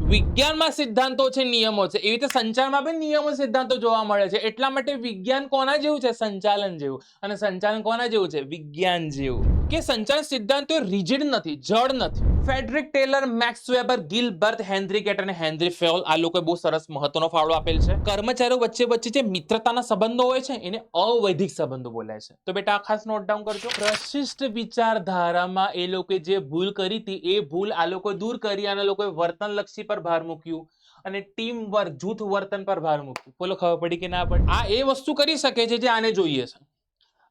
વિજ્ઞાનમાં સિદ્ધાંતો છે, નિયમો છે, એવી રીતે સંચારમાં પણ નિયમો સિદ્ધાંતો જોવા મળે છે. એટલા માટે વિજ્ઞાન કોના જેવું છે? સંચાલન જેવું. અને સંચાલન કોના જેવું છે? વિજ્ઞાન જેવું. કે સંચાલન સિદ્ધાંતો રિજિડ નથી, જડ નથી. Frederick Taylor, Max Weber, Gilbert, Henry Gantt અને હેનરી ફેલ આ લોકોએ બહુ સરસ મહત્વનો ફાળો આપેલ છે. કર્મચારીઓ વચ્ચે જે મિત્રતાના સંબંધો હોય છે એને અવૈધિક સંબંધો બોલાય છે. તો બેટા આ ખાસ નોટ ડાઉન કરજો. પ્રશિષ્ટ વિચારધારામાં એ લોકોએ જે ભૂલ કરી હતી એ ભૂલ આ લોકો દૂર કરી અને લોકોએ વર્તનલક્ષી પર ભાર મૂક્યું અને ટીમ વર્ક, જૂથ વર્તન પર ભાર મૂક્યું. બોલો ખબર પડી કે ના પડી? આ એ વસ્તુ કરી શકે છે જે આને જોઈએ છે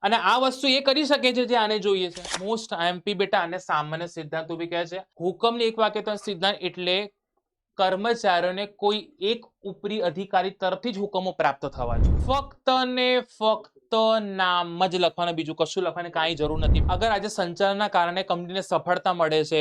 અને આ વસ્તુ એ કરી શકે છે જે આને જોઈએ છે. મોસ્ટ આઈએમપી બેટા આને સામાન્ય સિદ્ધાંતો બી કહે છે. હુકમની એક વાક્યતા સિદ્ધાંત એટલે કર્મચારીઓને કોઈ એક ઉપરી અધિકારી તરફથી જ હુકમો પ્રાપ્ત થવા જોઈએ. ફક્ત ને ફક્ત નામ જ લખવાના, બીજું કશું લખવાની કાંઈ જરૂર નથી. અગર આજે સંચાલનના કારણે કંપનીને સફળતા મળે છે,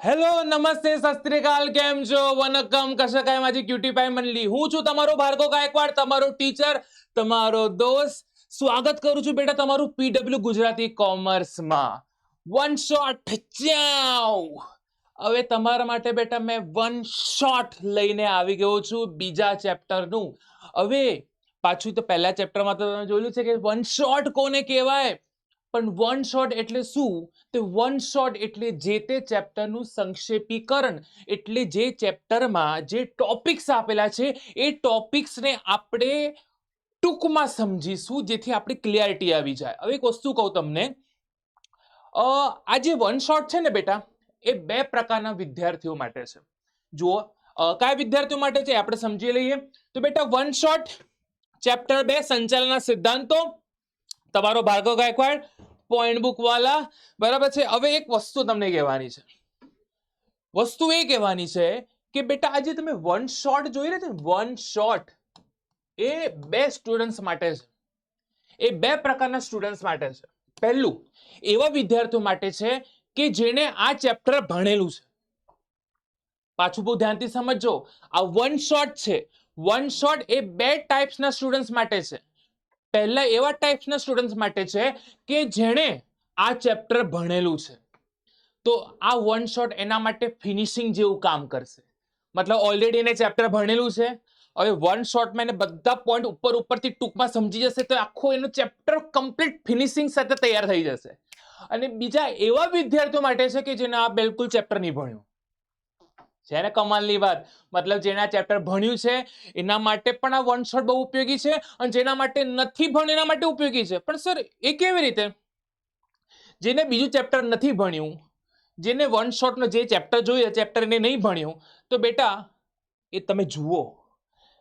હેલો, નમસ્તે, સત શ્રી અકાલ, કેમ છો? વનકમ, કશા કાય माझी क्यूटी पाई मंडली. હું છું તમારો ભાર્ગવ ગાયકવાડ, તમારો ટીચર, તમારો દોસ્ત. સ્વાગત કરું છું બેટા તમારું પીડબ્લ્યુ ગુજરાતી કોમર્સમાં. વન શોટ જાવ. હવે તમારા માટે બેટા મેં વન શોટ લઈને આવી ગયો છું બીજા ચેપ્ટરનું. હવે પાછું તો પહેલા ચેપ્ટરમાં તો તમે જોયું છે કે વન શોટ કોને કહેવાય, પણ વન શોટ એટલે શું? તે વન શોટ એટલે જે તે ચેપ્ટરનું સંક્ષેપીકરણ, એટલે જે ચેપ્ટરમાં જે ટોપિક્સ આપેલા છે એ ટોપિક્સને આપણે ટૂંકમાં સમજીશું જેથી આપણી ક્લિયરિટી આવી જાય. હવે એક વસ્તુ કહું તમને, આ જે વન શોટ છે ને બેટા એ બે પ્રકારના વિદ્યાર્થીઓ માટે છે. જુઓ કયા વિદ્યાર્થીઓ માટે છે આપણે સમજી લઈએ. તો બેટા વન શોટ ચેપ્ટર 2 સંચાલનના સિદ્ધાંતો, તમારો ભાર્ગવ ગાયકવાડ, પોઈન્ટ બુક વાલા, બરાબર છે. હવે એક વસ્તુ તમને કહેવાની છે. વસ્તુ એ કહેવાની છે કે બેટા આજે તમે વન શોટ જોઈ રહ્યા છો, વન શોટ એ બે સ્ટુડન્ટ્સ માટે છે. એ બે પ્રકારના સ્ટુડન્ટ્સ માટે છે. પહેલું એવા વિદ્યાર્થીઓ માટે છે કે જેને આ ચેપ્ટર ભણેલું છે. પાછું બહુ ધ્યાનથી સમજજો, આ વન શોટ છે. વન શોટ એ બે ટાઈપ્સના સ્ટુડન્ટ્સ માટે છે. પહેલા એવા ટાઈપ્સના સ્ટુડન્ટ્સ માટે છે કે જેણે આ ચેપ્ટર ભણેલું છે. તો આ વન શોટ એના માટે ફિનિશિંગ જેવું કામ કરશે. મતલબ ઓલરેડી એને ચેપ્ટર ભણેલું છે, હવે વન શોટમાં એને બધા પોઈન્ટ ઉપરથી ટૂંકમાં સમજી જશે તો આખો એનો ચેપ્ટર કમ્પ્લીટ ફિનિશિંગ સાથે તૈયાર થઈ જશે. અને બીજા એવા વિદ્યાર્થીઓ માટે છે કે જેને આ બિલકુલ ચેપ્ટર નહીં ભણ્યું છે ને. કમાલની વાત, મતલબ જેને આ ચેપ્ટર ભણ્યું છે એના માટે પણ આ વન શોટ બહુ ઉપયોગી છે અને જેના માટે નથી ભણ્યું એના માટે ઉપયોગી છે. પણ સર એ કેવી રીતે? જેને બીજું ચેપ્ટર નથી ભણ્યું, જેને વન શોટનો જે ચેપ્ટર જોઈએ ચેપ્ટર એને નહીં ભણ્યું, તો બેટા એ તમે જુઓ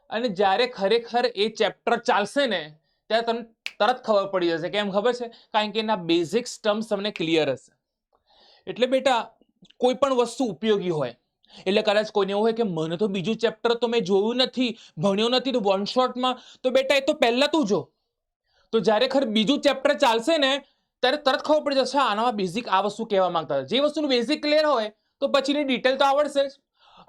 અને જ્યારે ખરેખર એ ચેપ્ટર ચાલશે ને ત્યારે તમને તરત ખબર પડી જશે. કેમ ખબર છે? કારણ કે એના બેઝિક્સ ટર્મ્સ તમને ક્લિયર હશે. એટલે બેટા કોઈ પણ વસ્તુ ઉપયોગી હોય એટલે કદાચ કોઈને એવું હોય કે મને તો બીજું ચેપ્ટર તો મેં જોયું નથી, ભણ્યું નથી, તો વન શોટમાં તો બેટા એ તો પહેલા તું જો. તો જ્યારે ખર બીજું ચેપ્ટર ચાલશે ને ત્યારે તરત ખબર પડી જશે આનામાં બેઝિક આ વસ્તુ કહેવા માંગતા હતા. જે વસ્તુનું બેઝિક ક્લિયર હોય તો પછીની ડિટેલ તો આવડશે જ.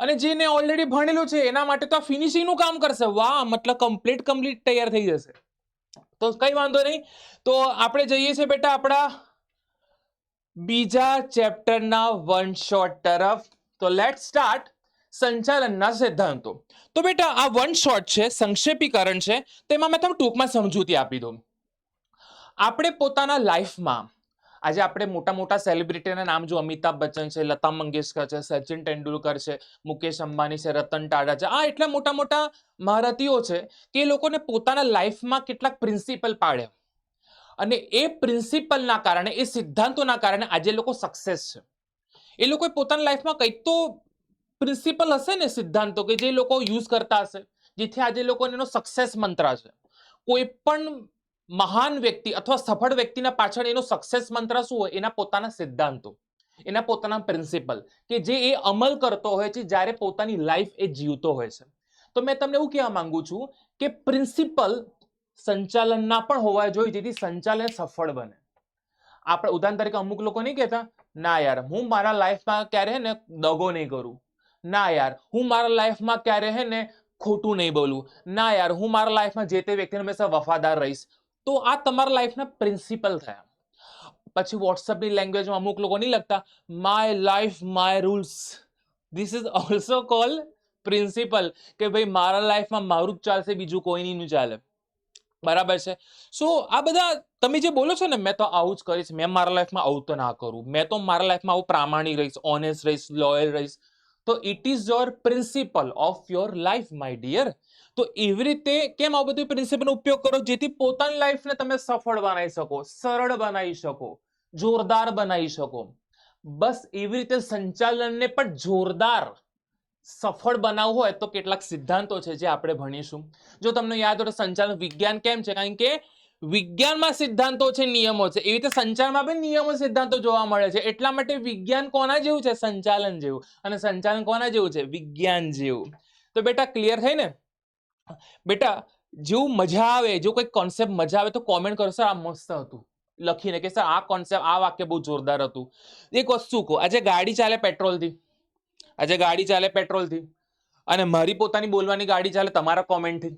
અને જેને ઓલરેડી ભણેલું છે એના માટે તો આ ફિનિશિંગનું કામ કરશે. વાહ, મતલબ કમ્પ્લીટ તૈયાર થઈ જશે. તો કઈ વાંધો નહીં. તો આપણે જઈએ છીએ બેટા આપણા બીજા ચેપ્ટરના વન શોટ તરફ. તો લેટ્સ સ્ટાર્ટ સંચાલનના સિદ્ધાંતો. તો બેટા આ વન શોટ છે, સંક્ષેપીકરણ છે, તેમાં મેં તમને ટૂંકમાં સમજૂતી આપી દઉં. આપણે પોતાના લાઈફમાં આજે આપણે મોટા મોટા સેલિબ્રિટીના નામ જો, અમિતાભ બચ્ચન છે, લતા મંગેશકર છે, સચિન તેંડુલકર છે, મુકેશ અંબાણી છે, રતન ટાટા છે, આ એટલા મોટા મોટા મહારથીઓ છે કે એ લોકોને પોતાના લાઈફમાં કેટલાક પ્રિન્સિપલ પાડ્યા અને એ પ્રિન્સિપલના કારણે, એ સિદ્ધાંતોના કારણે આજે લોકો સક્સેસ છે. એ લોકોએ પોતાના લાઈફમાં કંઈક તો પ્રિન્સિપલ હશે ને, સિદ્ધાંતો કે જે લોકો યુઝ કરતા હશે જેથી આજે લોકોને એનો સક્સેસ મંત્ર છે. કોઈ પણ મહાન વ્યક્તિ અથવા સફળ વ્યક્તિના પાછળ એનો સક્સેસ મંત્ર શું હોય? એના પોતાના સિદ્ધાંતો, એના પોતાના પ્રિન્સિપલ કે જે એ અમલ કરતો હોય છે જ્યારે પોતાની લાઈફ એ જીવતો હોય છે. તો મેં તમને એવું કહેવા માંગુ છું કે પ્રિન્સિપલ સંચાલનના પણ હોવા જોઈએ જેથી સંચાલન સફળ બને. આપણે ઉદાહરણ તરીકે અમુક લોકો નહીં કહેતા, ના યાર હું મારા લાઈફમાં ક્યારે હે ને દગો નહીં કરું, ના યાર હું મારા લાઈફમાં ક્યારે હે ને ખોટું નહીં બોલું, ના યાર હું મારા લાઈફમાં જે તે વ્યક્તિને હંમેશા વફાદાર રહીશ. તો આ તમારા લાઈફના પ્રિન્સિપલ થયા. પછી વોટ્સઅપની લેંગ્વેજમાં અમુક લોકો નહીં લખતા my life my rules. This is also call principal, કે ભાઈ મારા લાઈફમાં મારું જ ચાલશે, બીજું કોઈ નહીં ચાલે. બરાબર છે. સો આ બધા તમે જે બોલો છો ને, મેં તો આવું જ કરીશ, મેં મારા લાઈફમાં આવું તો ના કરું, મેં તો મારા લાઈફમાં આવું પ્રામાણિક રહીશ, ઓનેસ્ટ રહીશ, લોયલ રહીશ, તો it is your principle of your life my dear. તો એવી રીતે કેમ આ બધું પ્રિન્સિપલનો ઉપયોગ કરો, જેથી પોતાની લાઈફને તમે સફળ બનાવી શકો, સરળ બનાવી શકો, જોરદાર બનાવી શકો. બસ એવી રીતે સંચાલનને પણ જોરદાર સફળ બનાવવું હોય તો કેટલાક સિદ્ધાંતો છે જે આપણે ભણીશું. જો તમને યાદ હોય તો સંચાલન વિજ્ઞાન કેમ છે, કારણ કે વિજ્ઞાનમાં સિદ્ધાંતો છે, નિયમો છે, એવી રીતે સંચાલનમાં પણ નિયમો સિદ્ધાંતો જોવા મળે છે. એટલા માટે વિજ્ઞાન કોના જેવું છે? સંચાલન જેવું. અને સંચાલન કોના જેવું છે? વિજ્ઞાન જેવું. તો બેટા ક્લિયર થઈ ને? બેટા જેવું મજા આવે, જો કોઈ કોન્સેપ્ટ મજા આવે તો કોમેન્ટ કરો, સર આ મસ્ત હતું, લખીને કે સર આ કોન્સેપ્ટ, આ વાક્ય બહુ જોરદાર હતું. એક વસ્તુ કહો, આજે ગાડી ચાલે પેટ્રોલથી, આજે ગાડી ચાલે પેટ્રોલથી, અને મારી પોતાની બોલવાની ગાડી ચાલે તમારા કોમેન્ટથી.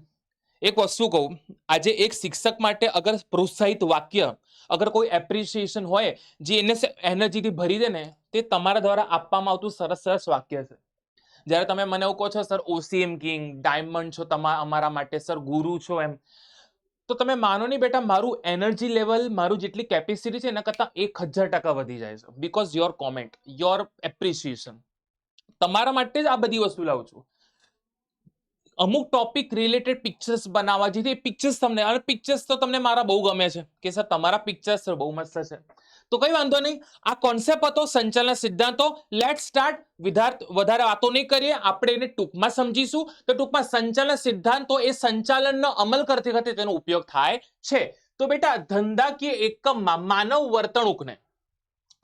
એક વસ્તુ કહું, આજે એક શિક્ષક માટે અગર પ્રોત્સાહિત વાક્ય, અગર કોઈ એપ્રિસિએશન હોય જે એને એનર્જીથી ભરી દે ને, તે તમારા દ્વારા આપવામાં આવતું સરસ સરસ વાક્ય છે. જ્યારે તમે મને એવું કહો છો સર ઓસીએમ કિંગ, ડાયમંડ છો અમારા માટે, સર ગુરુ છો, એમ તો તમે માનો નહીં બેટા, મારું એનર્જી લેવલ, મારું જેટલી કેપેસિટી છે એના કરતાં 1000% વધી જાય છે. Because your comment, your appreciation. તમારા માટે જ આ બધી વસ્તુ લાવું છું. અમુક ટોપિક રિલેટેડ પિક્ચર્સ બનાવવા, જેથી પિક્ચર્સ તમને, અને પિક્ચર્સ તો તમને મારા બહુ ગમે છે કે સર તમારા પિક્ચર્સ બહુ મસ્ત છે, તો કઈ વાંધો નહીં. આ કોન્સેપ્ટ હતો સંચાલન સિદ્ધાંતો. Late start. વધારે વાતો નહીં કરીએ, આપણે એને ટૂંકમાં સમજીશું. તો ટૂંકમાં સંચાલન સિદ્ધાંતો એ સંચાલનનો અમલ કરતી વખતે તેનો ઉપયોગ થાય છે. તો બેટા ધંધાકીય એકમમાં માનવ વર્તણૂકને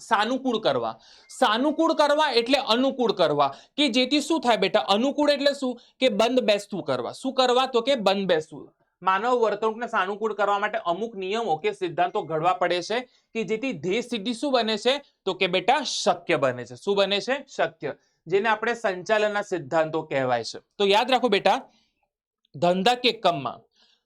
સાનુકૂળ કરવા. સાનુકૂળ કરવા એટલે અનુકૂળ કરવા, કે જેથી શું થાય બેટા? અનુકૂળ એટલે શું? કે બંધ બેસતું કરવા. શું કરવા? તો કે બંધ બેસતું. માનવ વર્તણૂકને સાનુકૂળ કરવા માટે અમુક નિયમો કે સિદ્ધાંતો ઘડવા પડે છે, કે જેથી ધ્યેય સિદ્ધિ શું બને છે? તો કે બેટા શક્ય બને છે. શું બને છે? શક્ય. જેને આપણે સંચાલનના સિદ્ધાંતો કહેવાય છે. તો યાદ રાખો બેટા, ધંધા કે એકમમાં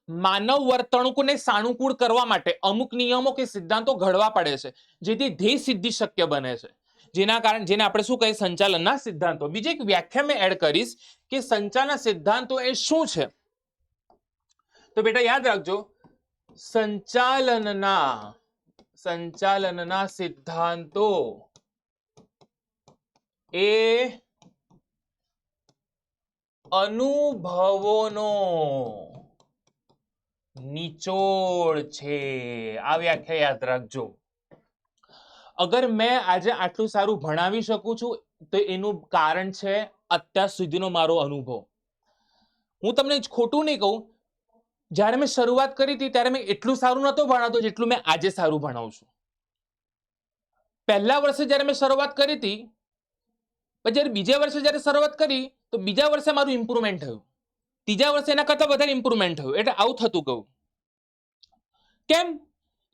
માનવ વર્તણૂકને સાનુકૂળ કરવા માટે અમુક નિયમો કે સિદ્ધાંતો ઘડવા પડે છે, જેથી ધ્યેય સિદ્ધિ શક્ય બને છે. જેના કારણે જેને આપણે શું કહીએ? સંચાલનના સિદ્ધાંતો. બીજી એક વ્યાખ્યા મેં એડ કરીશ કે સંચાલનના સિદ્ધાંતો એ શું છે. તો બેટા યાદ રાખજો, સંચાલનના સિદ્ધાંતો એ અનુભવોનો નિચોડ છે. આ વ્યાખ્યા યાદ રાખજો. અગર મેં આજે આટલું સારું ભણાવી શકું છું તો એનું કારણ છે અત્યાર સુધીનો મારો અનુભવ. હું તમને ખોટું નહીં કહું, જ્યારે મેં શરૂઆત કરી હતી ત્યારે મેં એટલું સારું નહોતો ભણાવતો જેટલું મેં આજે સારું ભણાવું છું. પહેલા વર્ષે જ્યારે મેં શરૂઆત કરી હતી, પછી જ્યારે બીજા વર્ષે જ્યારે શરૂઆત કરી તો બીજા વર્ષે મારું ઇમ્પ્રુવમેન્ટ થયું, ત્રીજા વર્ષે એના કરતાં વધારે ઇમ્પ્રુવમેન્ટ થયું. એટલે આવું થતું ગયું. કેમ?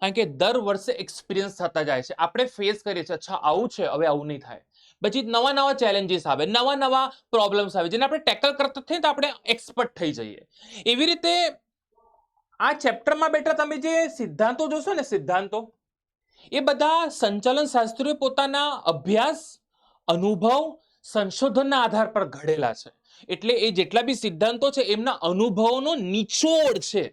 કારણ કે દર વર્ષે એક્સપિરિયન્સ થતા જાય છે. આપણે ફેસ કરીએ છીએ, અચ્છા આવું છે, હવે આવું નહીં થાય. પછી નવા નવા ચેલેન્જીસ આવે, નવા નવા પ્રોબ્લેમ્સ આવે, જેને આપણે ટેકલ કરતા થઈએ તો આપણે એક્સપર્ટ થઈ જઈએ. એવી રીતે આ ચેપ્ટરમાં બેટા તમે જે સિદ્ધાંતો જોશો ને, સિદ્ધાંતો એ બધા સંચાલન શાસ્ત્રીઓ પોતાના અભ્યાસ, અનુભવ, સંશોધનના આધાર પર ઘડેલા છે. એટલે એ જેટલા બી સિદ્ધાંતો છે એમના અનુભવોનો નિચોડ છે.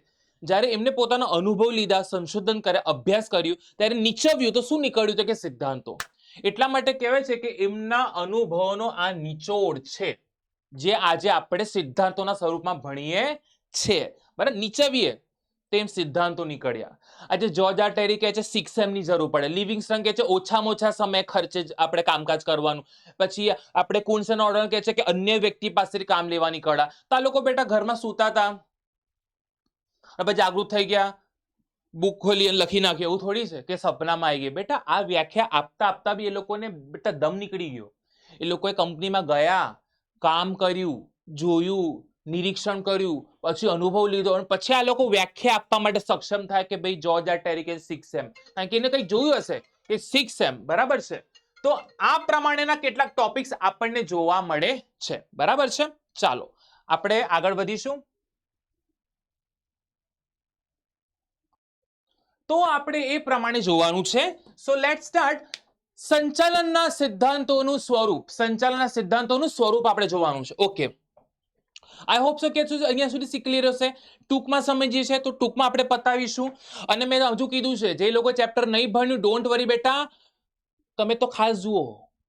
જ્યારે એમને પોતાનો અનુભવ લીધા, સંશોધન કર્યા, અભ્યાસ કર્યું, ત્યારે નીચવ્યું તો શું નીકળ્યું? તો કે સિદ્ધાંતો. એટલા માટે કહેવાય છે કે એમના અનુભવોનો આ નિચોડ છે, જે આજે આપણે સિદ્ધાંતોના સ્વરૂપમાં ભણીએ છીએ. બરાબર, નીચવીએ તેમ સિદ્ધાંતો નીકળ્યા. આજે જોર્જ આર ટેરી કહે છે 6M ની જરૂર પડે. લિવિંગસ્ટન કહે છે ઓછામાં ઓછા સમય ખર્ચે જ આપણે કામકાજ કરવાનું. પછી આપણે કુન્સન ઓર્ડન કહે છે કે અન્ય વ્યક્તિ પાસેથી કામ લેવાની કળા. તો આ લોકો બેટા ઘરમાં સૂતા હતા, હવે જાગૃત થઈ ગયા, બુક ખોલી અને લખી નાખ્યું. એવું થોડી છે કે સપનામાં આવી ગઈ. બેટા આ વ્યાખ્યા આપતા આપતા બી એ લોકોને બેટા દમ નીકળી ગયો. એ લોકોએ કંપનીમાં ગયા, કામ કર્યું, જોયું, નિરીક્ષણ કર્યું, પછી અનુભવ લીધો, અને પછી આ લોકો વ્યાખ્યા આપવા માટે સક્ષમ થાય કે ભાઈ જોર્જ આર ટેરી કે 6M, કારણ કે એને કંઈ જોયું હશે કે 6M. બરાબર છે. તો આ પ્રમાણેના કેટલાક ટોપિક્સ આપણને જોવા મળે છે. બરાબર છે. ચાલો આપણે આગળ વધીશું. તો આપણે એ પ્રમાણે જોવાનું છે. So let start. સંચાલનના સિદ્ધાંતોનું સ્વરૂપ, સંચાલનના સિદ્ધાંતોનું સ્વરૂપ આપણે જોવાનું છે. ઓકે, આઈ હોપ સો કે અહીંયા સુધી ક્લિયર હશે. ટૂંકમાં સમજીએ છે તો ટૂંકમાં આપણે પતાવીશું. અને મેં હજુ કીધું છે, જે લોકો ચેપ્ટર નહીં ભણ્યું, ડોન્ટ વરી બેટા, તમે તો ખાસ જુઓ,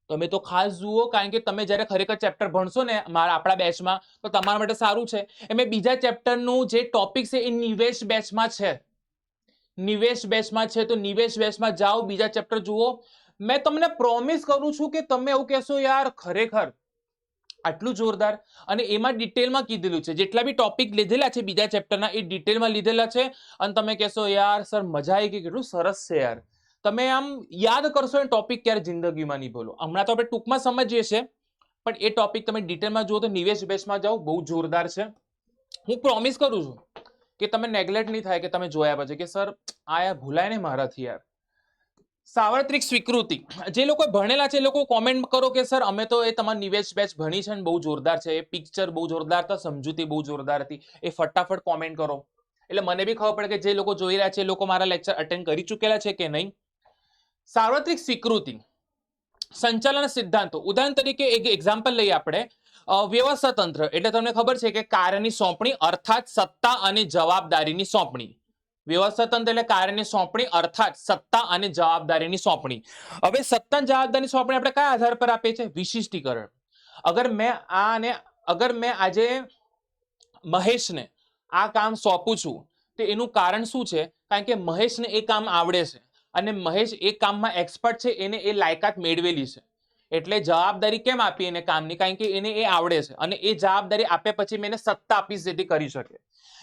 તમે તો ખાસ જુઓ, કારણ કે તમે જ્યારે ખરેખર ચેપ્ટર ભણશો ને આપણા બેચમાં, તો તમારા માટે સારું છે. એમ બીજા ચેપ્ટરનું જે ટોપિક છે એ નિવેશ બેચમાં છે, નિવેશ બેચમાં છે. તો નિવેશ બેચમાં જાઓ, બીજા ચેપ્ટર જુઓ. મેં તમને પ્રોમિસ કરું છું કે તમે એવું કહેશો, યાર ખરેખર આટલું જોરદાર. અને એમાં ડિટેલમાં કીધેલું છે, જેટલા બી ટોપિક લીધેલા છે બીજા ચેપ્ટરના એ ડિટેલમાં લીધેલા છે. અને તમે કહેશો, યાર સર મજા આવી ગઈ, કેટલું સરસ છે યાર. તમે આમ યાદ કરશો એ ટોપિક ક્યારે જિંદગીમાં નહીં ભૂલો. હમણાં તો આપણે ટૂંકમાં સમજીએ છીએ, પણ એ ટોપિક તમે ડિટેલમાં જુઓ તો નિવેશ બેચમાં જાઓ, બહુ જોરદાર છે. હું પ્રોમિસ કરું છું કે તમે નેગ્લેક્ટ નહીં થાય કે તમે જોયા પછી કે સર આ યાર ભૂલાય ને મારાથી યાર. સાર્વત્રિક સ્વીકૃતિ, જે લોકો ભણેલા છે એ લોકો કોમેન્ટ કરો કે સર અમે તો એ તમારી નિવેશ બેચ ભણી છે ને બહુ જોરદાર છે, એ પિક્ચર બહુ જોરદાર હતા, સમજૂતી બહુ જોરદાર હતી. એ ફટાફટ કોમેન્ટ કરો, એટલે મને બી ખબર પડે કે જે લોકો જોઈ રહ્યા છે એ લોકો મારા લેક્ચર અટેન્ડ કરી ચૂકેલા છે કે નહીં. સાર્વત્રિક સ્વીકૃતિ, સંચાલન સિદ્ધાંતો. ઉદાહરણ તરીકે એક એક્ઝામ્પલ લઈએ આપણે. વ્યવસ્થા તંત્ર એટલે તમને ખબર છે કે કાર્યની સોંપણી અર્થાત સત્તા અને જવાબદારીની સોંપણી. વ્યવસ્થા તંત્ર એટલે કાર્યની સોંપણી અર્થાત સત્તા અને જવાબદારીની સોંપણી. હવે સત્તા અને જવાબદારીની સોંપણી આપણે કયા આધાર પર આપીએ છીએ? વિશિષ્ટીકરણ. અગર મેં આજે મહેશને આ કામ સોંપું છું તો એનું કારણ શું છે? કારણ કે મહેશને એ કામ આવડે છે અને મહેશ એ કામમાં એક્સપર્ટ છે, એને એ લાયકાત મેળવેલી છે. એટલે જવાબદારી કેમ આપી એને કામની? કારણ કે એને એ આવડે છે અને એ જવાબદારી આપ્યા પછી મેં એને સત્તા આપી જેથી કરી શકે.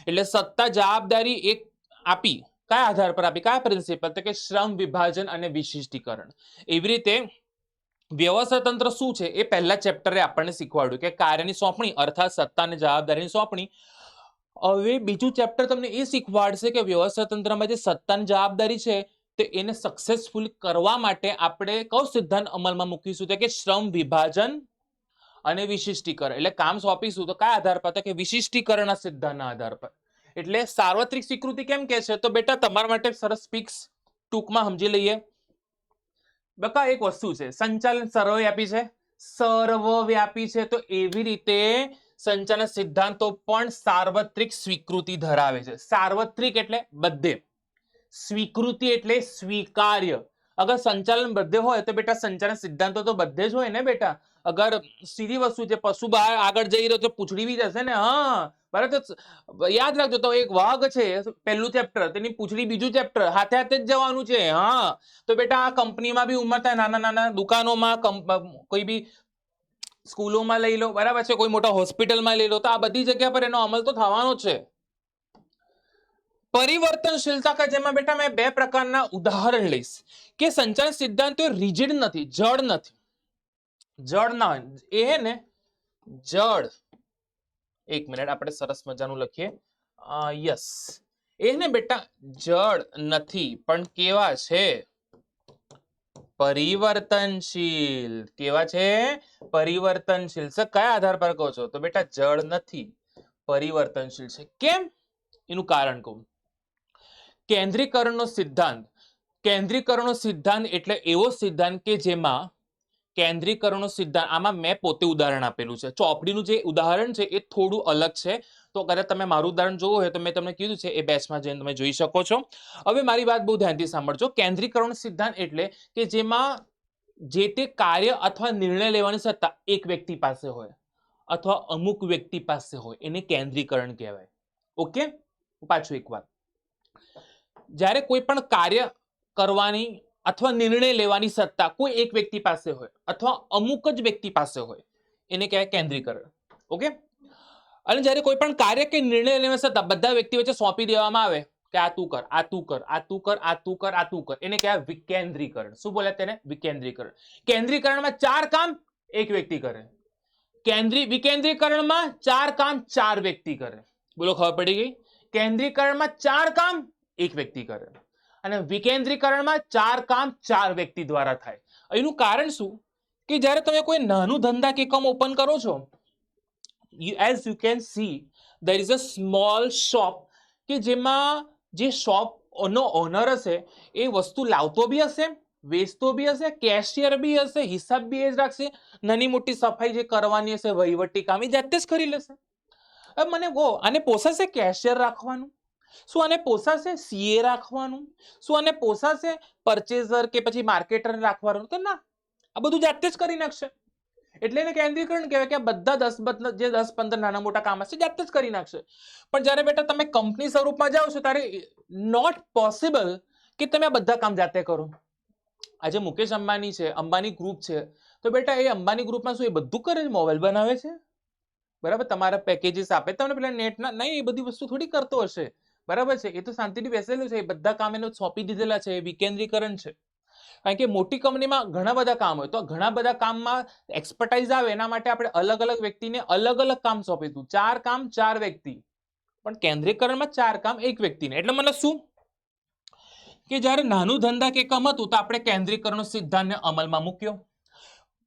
એટલે સત્તા જવાબદારી એક આપી, કયા આધાર પર આપી, કયા પ્રિન્સિપલ? તો કે શ્રમ વિભાજન અને વિશિષ્ટીકરણ. એવી રીતે વ્યવસ્થા તંત્ર શું છે એ પહેલા ચેપ્ટરે આપણને શીખવાડ્યું કે કાર્યની સોંપણી અર્થાત સત્તા અને જવાબદારીની સોંપણી. હવે બીજું ચેપ્ટર તમને એ શીખવાડશે કે વ્યવસ્થા તંત્રમાં જે સત્તાની જવાબદારી છે તો એને સક્સેસફુલ કરવા માટે આપણે કયો સિદ્ધાંત અમલમાં મૂકીશું? તો કે શ્રમ વિભાજન અને વિશિષ્ટીકરણ. એટલે કામ સોંપીશું તો કયા આધાર પર? તો કે વિશિષ્ટીકરણના સિદ્ધાંતના આધાર પર. એટલે સાર્વત્રિક સ્વીકૃતિ કેમ કે છે? તો બેટા તમારા માટે સરસ પિક્સ ટૂંકમાં સમજી લઈએ. બકા એક વસ્તુ છે, સંચાલન સર્વવ્યાપી છે, સર્વવ્યાપી છે. તો એવી રીતે સંચાલન સિદ્ધાંતો પણ સાર્વત્રિક સ્વીકૃતિ ધરાવે છે. સાર્વત્રિક એટલે બધે, સ્વીકૃતિ એટલે સ્વીકાર્ય. અગર સંચાલન બધે હોય તો બેટા સંચાલન સિદ્ધાંતો તો બધે જ હોય ને બેટા. અગર સીધી વસ્તુ છે, પશુ બહાર આગળ જઈ રહ્યો તો પૂંછડી બી જશે ને. હા બરાબર. તો યાદ રાખજો, તો એક વાઘ છે પહેલું ચેપ્ટર, તેની પૂંછડી બીજું ચેપ્ટર, હાથે હાથે જ જવાનું છે. હા તો બેટા આ કંપનીમાં બી ઉંમર થાય, નાના નાના દુકાનોમાં, કોઈ બી સ્કૂલોમાં લઈ લો, બરાબર છે, કોઈ મોટા હોસ્પિટલમાં લઈ લો, તો આ બધી જગ્યા પર એનો અમલ તો થવાનો છે. પરિવર્તનશીલતા કે જેમાં બેટા મેં બે પ્રકારના ઉદાહરણ લઈશ કે સંચાલન સિદ્ધાંતો રિજિડ નથી, જડ નથી. જડ ના હોય એ હે ને જડ. એક મિનિટ આપણે સરસ મજાનું લખીએ. યસ, એ ને બેટા જડ નથી પણ કેવા છે? પરિવર્તનશીલ. કેવા છે? પરિવર્તનશીલ. સર કયા આધાર પર કહો છો? તો બેટા જડ નથી, પરિવર્તનશીલ છે. કેમ? એનું કારણ કહું. કેન્દ્રીકરણનો સિદ્ધાંત. કેન્દ્રીકરણનો સિદ્ધાંત એટલે એવો સિદ્ધાંત કે જેમાં કેન્દ્રીકરણનો સિદ્ધાંત, આમાં મેં પોતે ઉદાહરણ આપેલું છે. ચોપડીનું જે ઉદાહરણ છે એ થોડું અલગ છે. તો કદાચ તમે મારું ઉદાહરણ જોવું હોય તો મેં તમને કીધું છે એ બેચમાં જઈને તમે જોઈ શકો છો. હવે મારી વાત બહુ ધ્યાનથી સાંભળજો. કેન્દ્રીકરણ સિદ્ધાંત એટલે કે જેમાં જે તે કાર્ય અથવા નિર્ણય લેવાની સત્તા એક વ્યક્તિ પાસે હોય અથવા અમુક વ્યક્તિ પાસે હોય, એને કેન્દ્રીકરણ કહેવાય. ઓકે, પાછું એક વાત, જ્યારે કોઈ પણ કાર્ય કરવાની અથવા નિર્ણય લેવાની સત્તા કોઈ એક વ્યક્તિ પાસે હોય અથવા અમુક જ વ્યક્તિ પાસે હોય, એને કહેવાય કેન્દ્રીકરણ. ઓકે. અને જ્યારે કોઈ પણ કાર્ય કે નિર્ણય લેવાની સત્તા બધા વ્યક્તિ વચ્ચે સોંપી દેવામાં આવે કે આ તું કર, આ તું કર, આ તું કર, આ તું કર, આ તું કર, એને કહેવાય વિકેન્દ્રીકરણ. શું બોલ્યા તેને? વિકેન્દ્રીકરણ. કેન્દ્રીકરણમાં 4 કામ એક વ્યક્તિ કરે, વિકેન્દ્રીકરણમાં 4 કામ 4 વ્યક્તિ કરે. બોલો, ખબર પડી ગઈ? કેન્દ્રીકરણમાં 4 કામ એક વ્યક્તિ કરે અને વિકેન્દ્રીકરણમાં 4 કામ 4 વ્યક્તિ દ્વારા થાય. એનું કારણ શું? કે જ્યારે તમે કોઈ નાનું ધંધા કે એકમ ઓપન કરો છો, as you can see there is a small shop, કે જેમાં જે શોપ નો ઓનર હશે એ વસ્તુ લાવતો બી હશે, વેચતો બી હશે, કેશિયર બી હશે, હિસાબ બી એ જ રાખશે, નાની મોટી સફાઈ જે કરવાની હશે વહીવટી કામ એ જાતે જ કરી લેશે. હવે મને કહો, આને પોસાશે કેશિયર રાખવાનું? શું આને પોસાશે સીએ રાખવાનું? શું આને પોસાશે પરચેઝર કે પછી માર્કેટર રાખવાનું? તો ના, આ બધું જાતે જ કરી નાખશે. એટલે એને કેન્દ્રીકરણ કહેવાય કે બધા 10-15 નાના મોટા કામ હશે જાતે જ કરી નાખશે. પણ જ્યારે બેટા તમે કંપની સ્વરૂપમાં જાઓ છો ત્યારે નોટ પોસિબલ કે તમે આ બધા કામ જાતે કરો. આજે મુકેશ અંબાણી છે, અંબાણી ગ્રુપ છે, તો બેટા એ અંબાણી ગ્રુપમાં શું એ બધું કરે છે? મોબાઈલ બનાવે છે, બરાબર, તમારા પેકેજીસ આપે તમને પેલા નેટના, નહીં, એ બધી વસ્તુ થોડી કરતો હશે, બરાબર છે. એ તો શાંતિથી બેસેલું છે, એ બધા કામ એને સોંપી દીધેલા છે, એ વિકેન્દ્રીકરણ છે. કારણ કે મોટી કંપનીમાં ઘણા બધા કામ હોય, તો ઘણા બધા કામમાં એક્સપર્ટાઇઝ આવે એના માટે આપણે અલગ અલગ વ્યક્તિને અલગ અલગ કામ સોંપીશું. 4 કામ 4 વ્યક્તિ, પણ કેન્દ્રીકરણમાં 4 કામ 1 વ્યક્તિને. એટલે મને શું કે જ્યારે નાનું ધંધા કે કામ હતું તો આપણે કેન્દ્રીકરણનો સિદ્ધાંતને અમલમાં મૂક્યો,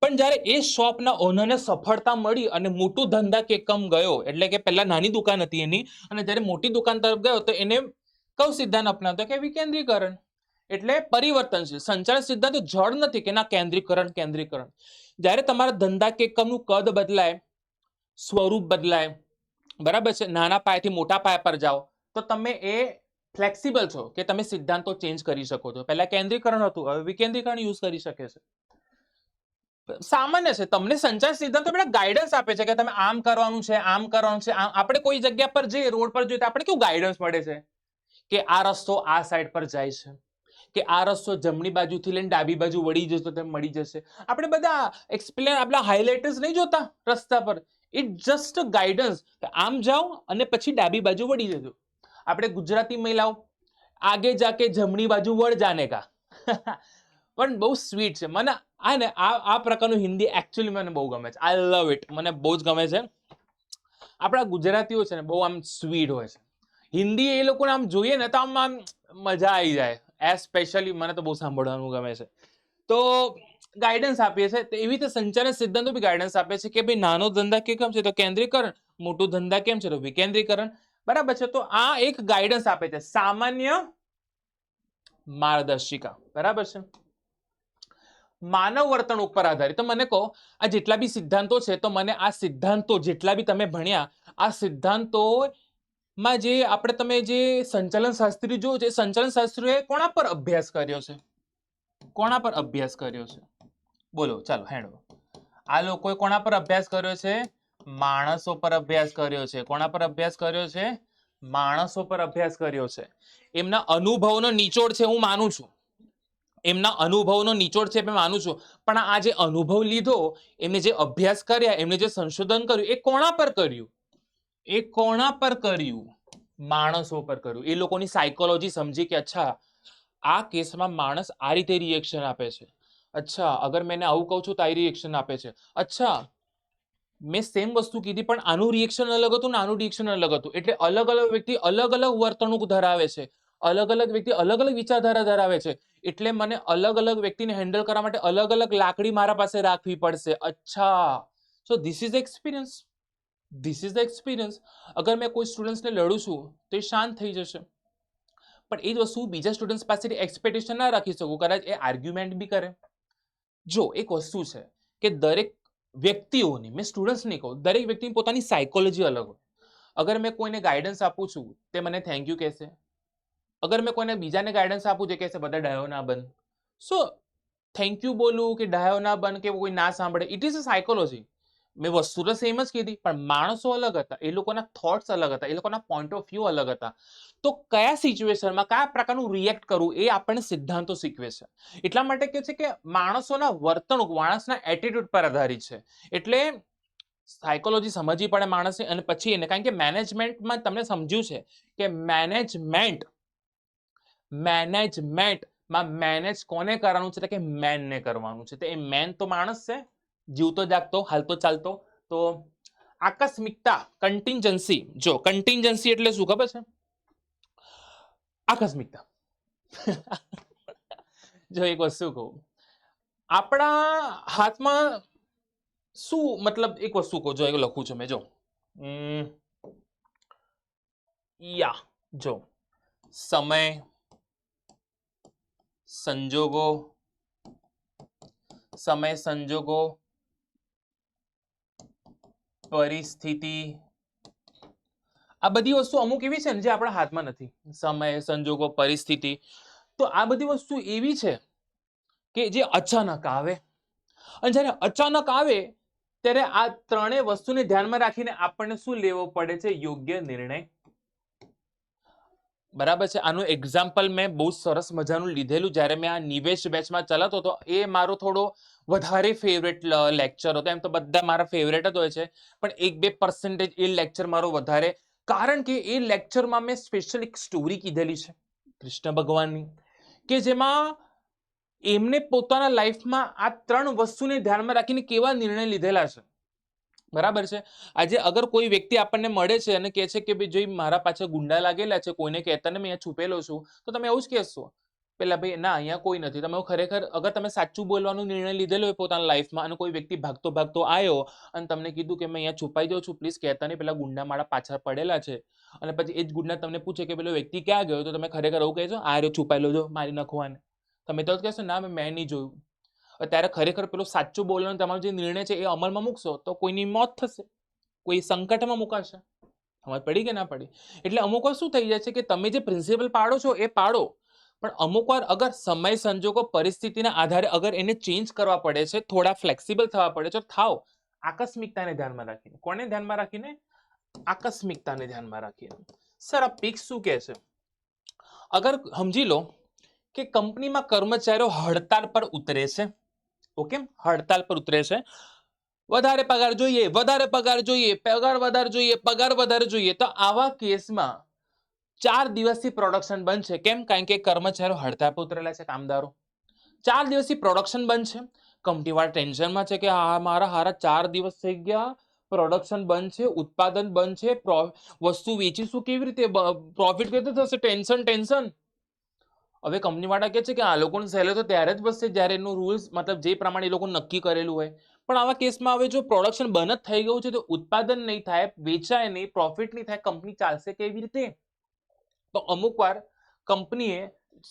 પણ જ્યારે એ શોપના ઓનરને સફળતા મળી અને મોટું ધંધા કે કામ ગયો, એટલે કે પહેલા નાની દુકાન હતી એની અને જ્યારે મોટી દુકાન તરફ ગયો તો એને કયો સિદ્ધાંત અપનાવતો કે વિકેન્દ્રીકરણ. એટલે પરિવર્તનશીલ સંચાલન સિદ્ધાંત જડ નથી કે ના કેન્દ્રીકરણ કેન્દ્રીકરણ. જ્યારે તમારા ધંધા કે કામનું કદ બદલાય, સ્વરૂપ બદલાય, બરાબર છે, નાના પાયાથી મોટા પાયા પર જાઓ તો તમે એ ફ્લેક્સિબલ છો કે તમે સિદ્ધાંતો ચેન્જ કરી શકો છો. પહેલા કેન્દ્રીકરણ હતું, હવે વિકેન્દ્રીકરણ યુઝ કરી શકે છે. સામાન્ય છે, તમને સંચાલન સિદ્ધાંતો બેટા ગાઈડન્સ આપે છે કે તમે આમ કરવાનું છે, આમ કરવાનું છે. આપણે કોઈ જગ્યા પર જઈએ, રોડ પર જોઈએ તો આપણે કેવું ગાઈડન્સ મળે છે કે આ રસ્તો આ સાઈડ પર જાય છે, કે આ રસ્તો જમણી બાજુથી લઈને ડાબી બાજુ વળી જશે તો તમને મળી જશે. આપણે બધા એક્સપ્લેન, આપણા હાઇલાઇટર્સ નહીં જોતા રસ્તા પર, ઇટ જસ્ટ ગાઈડન્સ, આમ જાઓ અને પછી ડાબી બાજુ વળી જજો. આપણે ગુજરાતી મહિલાઓ આગે જાકે જમણી બાજુ વળ જાને કા પણ બહુ સ્વીટ છે. મને આ પ્રકારનું હિન્દી એકચ્યુઅલી મને બહુ ગમે છે. આઈ લવ ઇટ, મને બહુ જ ગમે છે. આપણા ગુજરાતીઓ છે ને બહુ આમ સ્વીટ હોય છે. હિન્દી એ લોકોને આમ જોઈએ ને તો આમ મજા આવી જાય. એસ્પેશિયલી મને તો બહુ સાંભળવાનું ગમે છે. તો ગાઈડન્સ આપીએ છીએ, તો એવી રીતે સંચાલન સિદ્ધાંતો બી ગાઈડન્સ આપે છે કે ભાઈ નાનો ધંધા કેમ છે તો કેન્દ્રીકરણ, મોટું ધંધા કેમ છે તો વિકેન્દ્રીકરણ, બરાબર છે. તો આ એક ગાઈડન્સ આપે છે, સામાન્ય માર્ગદર્શિકા, બરાબર છે. માનવ વર્તન ઉપર આધારિત. તો મને કહો, આ જેટલા બી સિદ્ધાંતો છે તો મને આ સિદ્ધાંતો જેટલા બી તમે ભણ્યા, આ સિદ્ધાંતો માં જે આપણે તમે જે સંચાલન શાસ્ત્રી જો છે, સંચાલન શાસ્ત્રીએ કોના પર અભ્યાસ કર્યો છે? કોના પર અભ્યાસ કર્યો છે? બોલો, ચાલો હેંડો. આ લોકોએ કોના પર અભ્યાસ કર્યો છે? માણસો પર અભ્યાસ કર્યો છે. કોના પર અભ્યાસ કર્યો છે? માણસો પર અભ્યાસ કર્યો છે. એમના અનુભવનો નિચોડ છે, હું માનું છું. એમના અનુભવનો નિચોડ છે, મેં માનું છું. પણ આ જે અનુભવ લીધો, એમને જે અભ્યાસ કર્યા, એમને જે સંશોધન કર્યું, એ કોના પર કર્યું? એ કોના પર કર્યું? માણસો પર કર્યું. એ લોકોની સાયકોલોજી સમજી કે અચ્છા આ કેસમાં માણસ આ રીતે રિએક્શન આપે છે, અચ્છા અગર મેં આવું કહું છું તો આ રિએક્શન આપે છે, અચ્છા મેં સેમ વસ્તુ કીધી પણ આનું રિએક્શન અલગ હતું ને આનું રિએક્શન અલગ હતું. એટલે અલગ અલગ વ્યક્તિ અલગ અલગ વર્તણૂક ધરાવે છે, અલગ અલગ વ્યક્તિ અલગ અલગ વિચારધારા ધરાવે છે. એટલે મને અલગ અલગ વ્યક્તિને હેન્ડલ કરવા માટે અલગ અલગ લાકડી મારા પાસે રાખવી પડશે. અચ્છા, so this is experience. This is the experience. અગર મેં કોઈ સ્ટુડન્ટ્સને લડું છું તો એ શાંત થઈ જશે, પણ એ જ વસ્તુ બીજા સ્ટુડન્ટ્સ પાસેથી એક્સપેક્ટેશન ના રાખી શકું, કદાચ એ આર્ગ્યુમેન્ટ બી કરે. જો એક વસ્તુ છે કે દરેક વ્યક્તિઓની, મેં સ્ટુડન્ટ્સ નહીં કહું, દરેક વ્યક્તિની પોતાની સાયકોલોજી અલગ હોય. અગર મેં કોઈને ગાઈડન્સ આપું છું તે મને થેન્ક યુ કહેશે. અગર મેં કોઈને બીજાને ગાઈડન્સ આપું તે કહેશે બધા ડાયો ના બન. સો થેન્ક યુ બોલું કે ડાયો ના બન કે કોઈ ના સાંભળે, ઇટ ઇઝ અ સાયકોલોજી. મેં વસ્તુ તો સેમ જ કીધી, પણ માણસો અલગ હતા, એ લોકોના થોટ્સ અલગ હતા, એ લોકોના પોઈન્ટ ઓફ વ્યૂ અલગ હતા. તો કયા સિચ્યુએશનમાં કયા પ્રકારનું રિએક્ટ કરવું એ આપણને સિદ્ધાંતો શીખવે છે. એટલા માટે કહે છે કે માણસોના વર્તણૂક, માણસના એટીટ્યુડ પર આધારિત છે. એટલે સાયકોલોજી સમજવી પડે માણસને, અને પછી એને, કારણ કે મેનેજમેન્ટમાં તમને સમજ્યું છે કે મેનેજમેન્ટમાં મેનેજ કોને કરવાનું છે કે મેનને કરવાનું છે. તો એ મેન તો માણસ છે, જીવતો જાગતો, હાલતો ચાલતો. તો આકસ્મિકતા, કન્ટિન્જન્સી. જો કન્ટિન્જન્સી એટલે શું ખબર છે? આકસ્મિકતા. જો એક વસ્તુ કહું, આપણા હાથમાં શું, મતલબ એક વસ્તુ કહું, જો એક લખું છું મેં, જો યા, જો સમય, સંજોગો, સમય સંજોગો, પરિસ્થિતિ, આ બધી વસ્તુ અમુક એવી છે ને જે આપણા હાથમાં નથી. સમય સંજોગો પરિસ્થિતિ, તો આ બધી વસ્તુ એવી છે કે જે અચાનક આવે, અને જ્યારે અચાનક આવે ત્યારે આ ત્રણેય વસ્તુને ધ્યાનમાં રાખીને આપણને શું લેવો પડે છે? યોગ્ય નિર્ણય. બરાબર છે. આનું એક્ઝામ્પલ મેં બહુ સરસ મજાનું લીધેલું જ્યારે મેં આ નિવેશ બેચમાં ચલાતો હતો. એ મારો થોડો વધારે ફેવરેટ લેક્ચર હતો. એમ તો બધા મારા ફેવરેટ જ હોય છે, પણ 1-2% એ લેક્ચર મારો વધારે, કારણ કે એ લેક્ચરમાં મેં સ્પેશિયલ એક સ્ટોરી કીધેલી છે કૃષ્ણ ભગવાનની, કે જેમાં એમને પોતાના લાઈફમાં આ ત્રણ વસ્તુને ધ્યાનમાં રાખીને કેવા નિર્ણય લીધેલા છે. બરાબર છે. આજે અગર કોઈ વ્યક્તિ આપણને મળે છે અને કહે છે કે ભાઈ જોઈ મારા પાછળ ગુંડા લાગેલા છે, કોઈને કહેતા ને મેં અહીંયા છુપેલો છું, તો તમે એવું જ કહેશો પેલા ભાઈ ના અહીંયા કોઈ નથી. તમે ખરેખર અગર તમે સાચું બોલવાનો નિર્ણય લીધેલો હોય પોતાના લાઈફમાં અને કોઈ વ્યક્તિ ભાગતો ભાગતો આવ્યો અને તમને કીધું કે મેં અહીંયા છુપાઈ દઉં છું, પ્લીઝ કહેતા નહીં, પેલા ગુંડા મારા પાછળ પડેલા છે, અને પછી એ જ ગુંડા તમને પૂછે કે પેલો વ્યક્તિ ક્યાં ગયો, તો તમે ખરેખર એવું કહેશો આ રહ્યો છુપાયેલો જો મારી નાખવાને? તમે તો કહેશો ના મેં નહીં જોયું. ત્યારે ખરેખર પેલો સાચું બોલવાનો તમારો જે નિર્ણય છે એ અમલમાં મૂકશો તો કોઈની મોત થશે, કોઈ સંકટમાં મુકાશે. સમજ પડી કે ના પડી? એટલે અમુક વાર શું થઈ જાય છે કે તમે જે પ્રિન્સિપલ પાડો છો એ પાડો, પણ અમુક વાર અગર સમય સંજોગો પરિસ્થિતિના આધારે અગર એને ચેન્જ કરવા પડે છે, થોડા ફ્લેક્સિબલ થવા પડે છે, થાવ. આકસ્મિકતાને ધ્યાનમાં રાખીને. કોને ધ્યાનમાં રાખીને? આકસ્મિકતાને ધ્યાનમાં રાખીને. સર આ પિક્સ શું કહે છે? અગર સમજી લો કે કંપનીમાં કર્મચારીઓ હડતાલ પર ઉતરે છે, ઓકે, હડતાલ પર ઉતરે છે, વધારે પગાર જોઈએ, વધારે પગાર જોઈએ, પગાર વધારે જોઈએ, પગાર વધારે જોઈએ, તો આવા કેસમાં 4 દિવસથી પ્રોડક્શન બંધ છે. કેમ? કારણ કે કર્મચારીઓ હડતાલ પર ઉતરેલા છે, કામદારો. 4 દિવસથી પ્રોડક્શન બંધ છે. કંપનીવાળા ટેન્શનમાં છે કે આ મારા હારા 4 દિવસ થઈ ગયા, પ્રોડક્શન બંધ છે, ઉત્પાદન બંધ છે, વસ્તુ વેચીશું કેવી રીતે, પ્રોફિટ કેવી રીતે થશે? ટેન્શન. હવે કંપનીવાળા કહે છે કે આ લોકોનું સેલેરી તો ત્યારે જ વધશે જ્યારે એનું રૂલ્સ મતલબ જે પ્રમાણે એ લોકો નક્કી કરેલું હોય. પણ આવા કેસમાં હવે જો પ્રોડક્શન બંધ જ થઈ ગયું છે તો ઉત્પાદન નહીં થાય, વેચાય નહીં, પ્રોફિટ નહીં થાય, કંપની ચાલશે કેવી રીતે? તો અમુક વાર કંપનીએ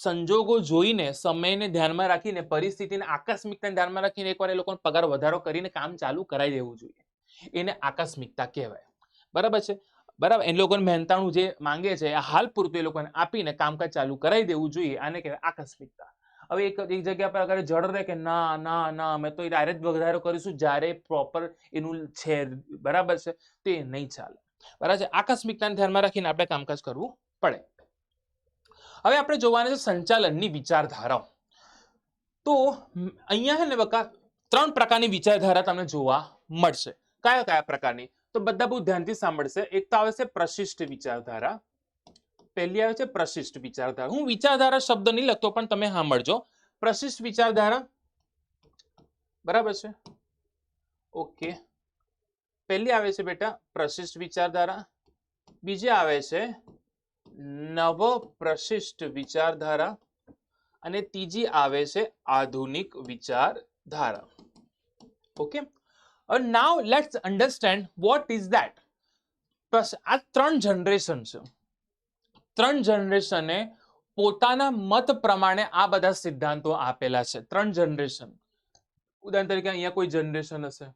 સંજોગો જોઈને, સમયને ધ્યાનમાં રાખીને, પરિસ્થિતિને આકસ્મિકતાને ધ્યાનમાં રાખીને એકવાર એ લોકોનો પગાર વધારો કરીને કામ ચાલુ કરાવી દેવું જોઈએ. એને આકસ્મિકતા કહેવાય. બરાબર છે. બરાબર, એ લોકોને મહેનતાણું જે માંગે છે હાલ પૂરતું એ લોકોને આપીને કામકાજ ચાલુ કરાવી દેવું જોઈએ. આને કહેવાય આકસ્મિકતા. હવે એક જગ્યા પર અગર જડ રહે કે ના ના ના અમે તો ડાયરેક્ટ વધારો કરીશું જ્યારે પ્રોપર એનું છે, બરાબર છે, તે નહીં ચાલે. બરાબર છે. આકસ્મિકતાને ધ્યાનમાં રાખીને આપણે કામકાજ કરવું પડે. હવે આપણે જોવાના છે સંચાલનની વિચારધારાઓ. તો અહીંયા છે ને બકા 3 પ્રકારની વિચારધારા તમને જોવા મળશે. કયા પ્રકારની? તો બધા બહુ ધ્યાનથી સાંભળશે. એક તો આવે છે પ્રશિષ્ટ વિચારધારા. પહેલી આવે છે પ્રશિષ્ટ વિચારધારા. હું વિચારધારા શબ્દ નહીં લખતો પણ તમે સાંભળજો. પ્રશિષ્ટ વિચારધારા, બરાબર છે, ઓકે. પહેલી આવે છે બેટા પ્રશિષ્ટ વિચારધારા, બીજી આવે છે નવ પ્રશિષ્ટ વિચારધારા, અને ત્રીજી આવે છે આધુનિક વિચારધારા. Okay. Now let's understand what is that. આ 3 જનરેશન છે. 3 જનરેશને પોતાના મત પ્રમાણે આ બધા સિદ્ધાંતો આપેલા છે. 3 જનરેશન. ઉદાહરણ તરીકે અહીંયા કોઈ જનરેશન હશે,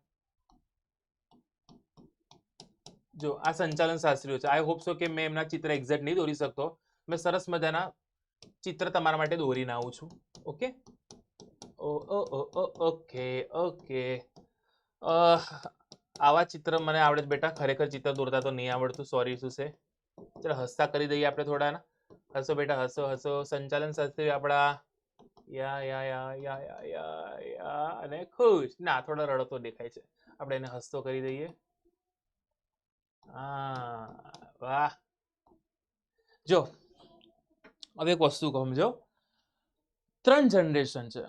જો આ સંચાલન શાસ્ત્રીઓ છે. આઈ હોપ સો કે મેં એમના ચિત્ર એક્ઝેક્ટ નહીં દોરી શકતો. મેં સરસ મજાના ચિત્ર તમારા માટે દોરીને આવું છું. Okay okay. આવા ચિત્ર મને આવડે બેટા, ખરેખર ચિત્ર દોરતા તો નહીં આવડતું, સોરી શું છે. ચલો હસતા કરી દઈએ આપણે થોડા. હસો બેટા, હસો. સંચાલન શાસ્ત્રી આપણા યા અને ખુશ. ના, થોડા રડતો દેખાય છે, આપણે એને હસતો કરી દઈએ. વાહ. જો હવે એક વસ્તુ કહું, જો 3 જનરેશન છે.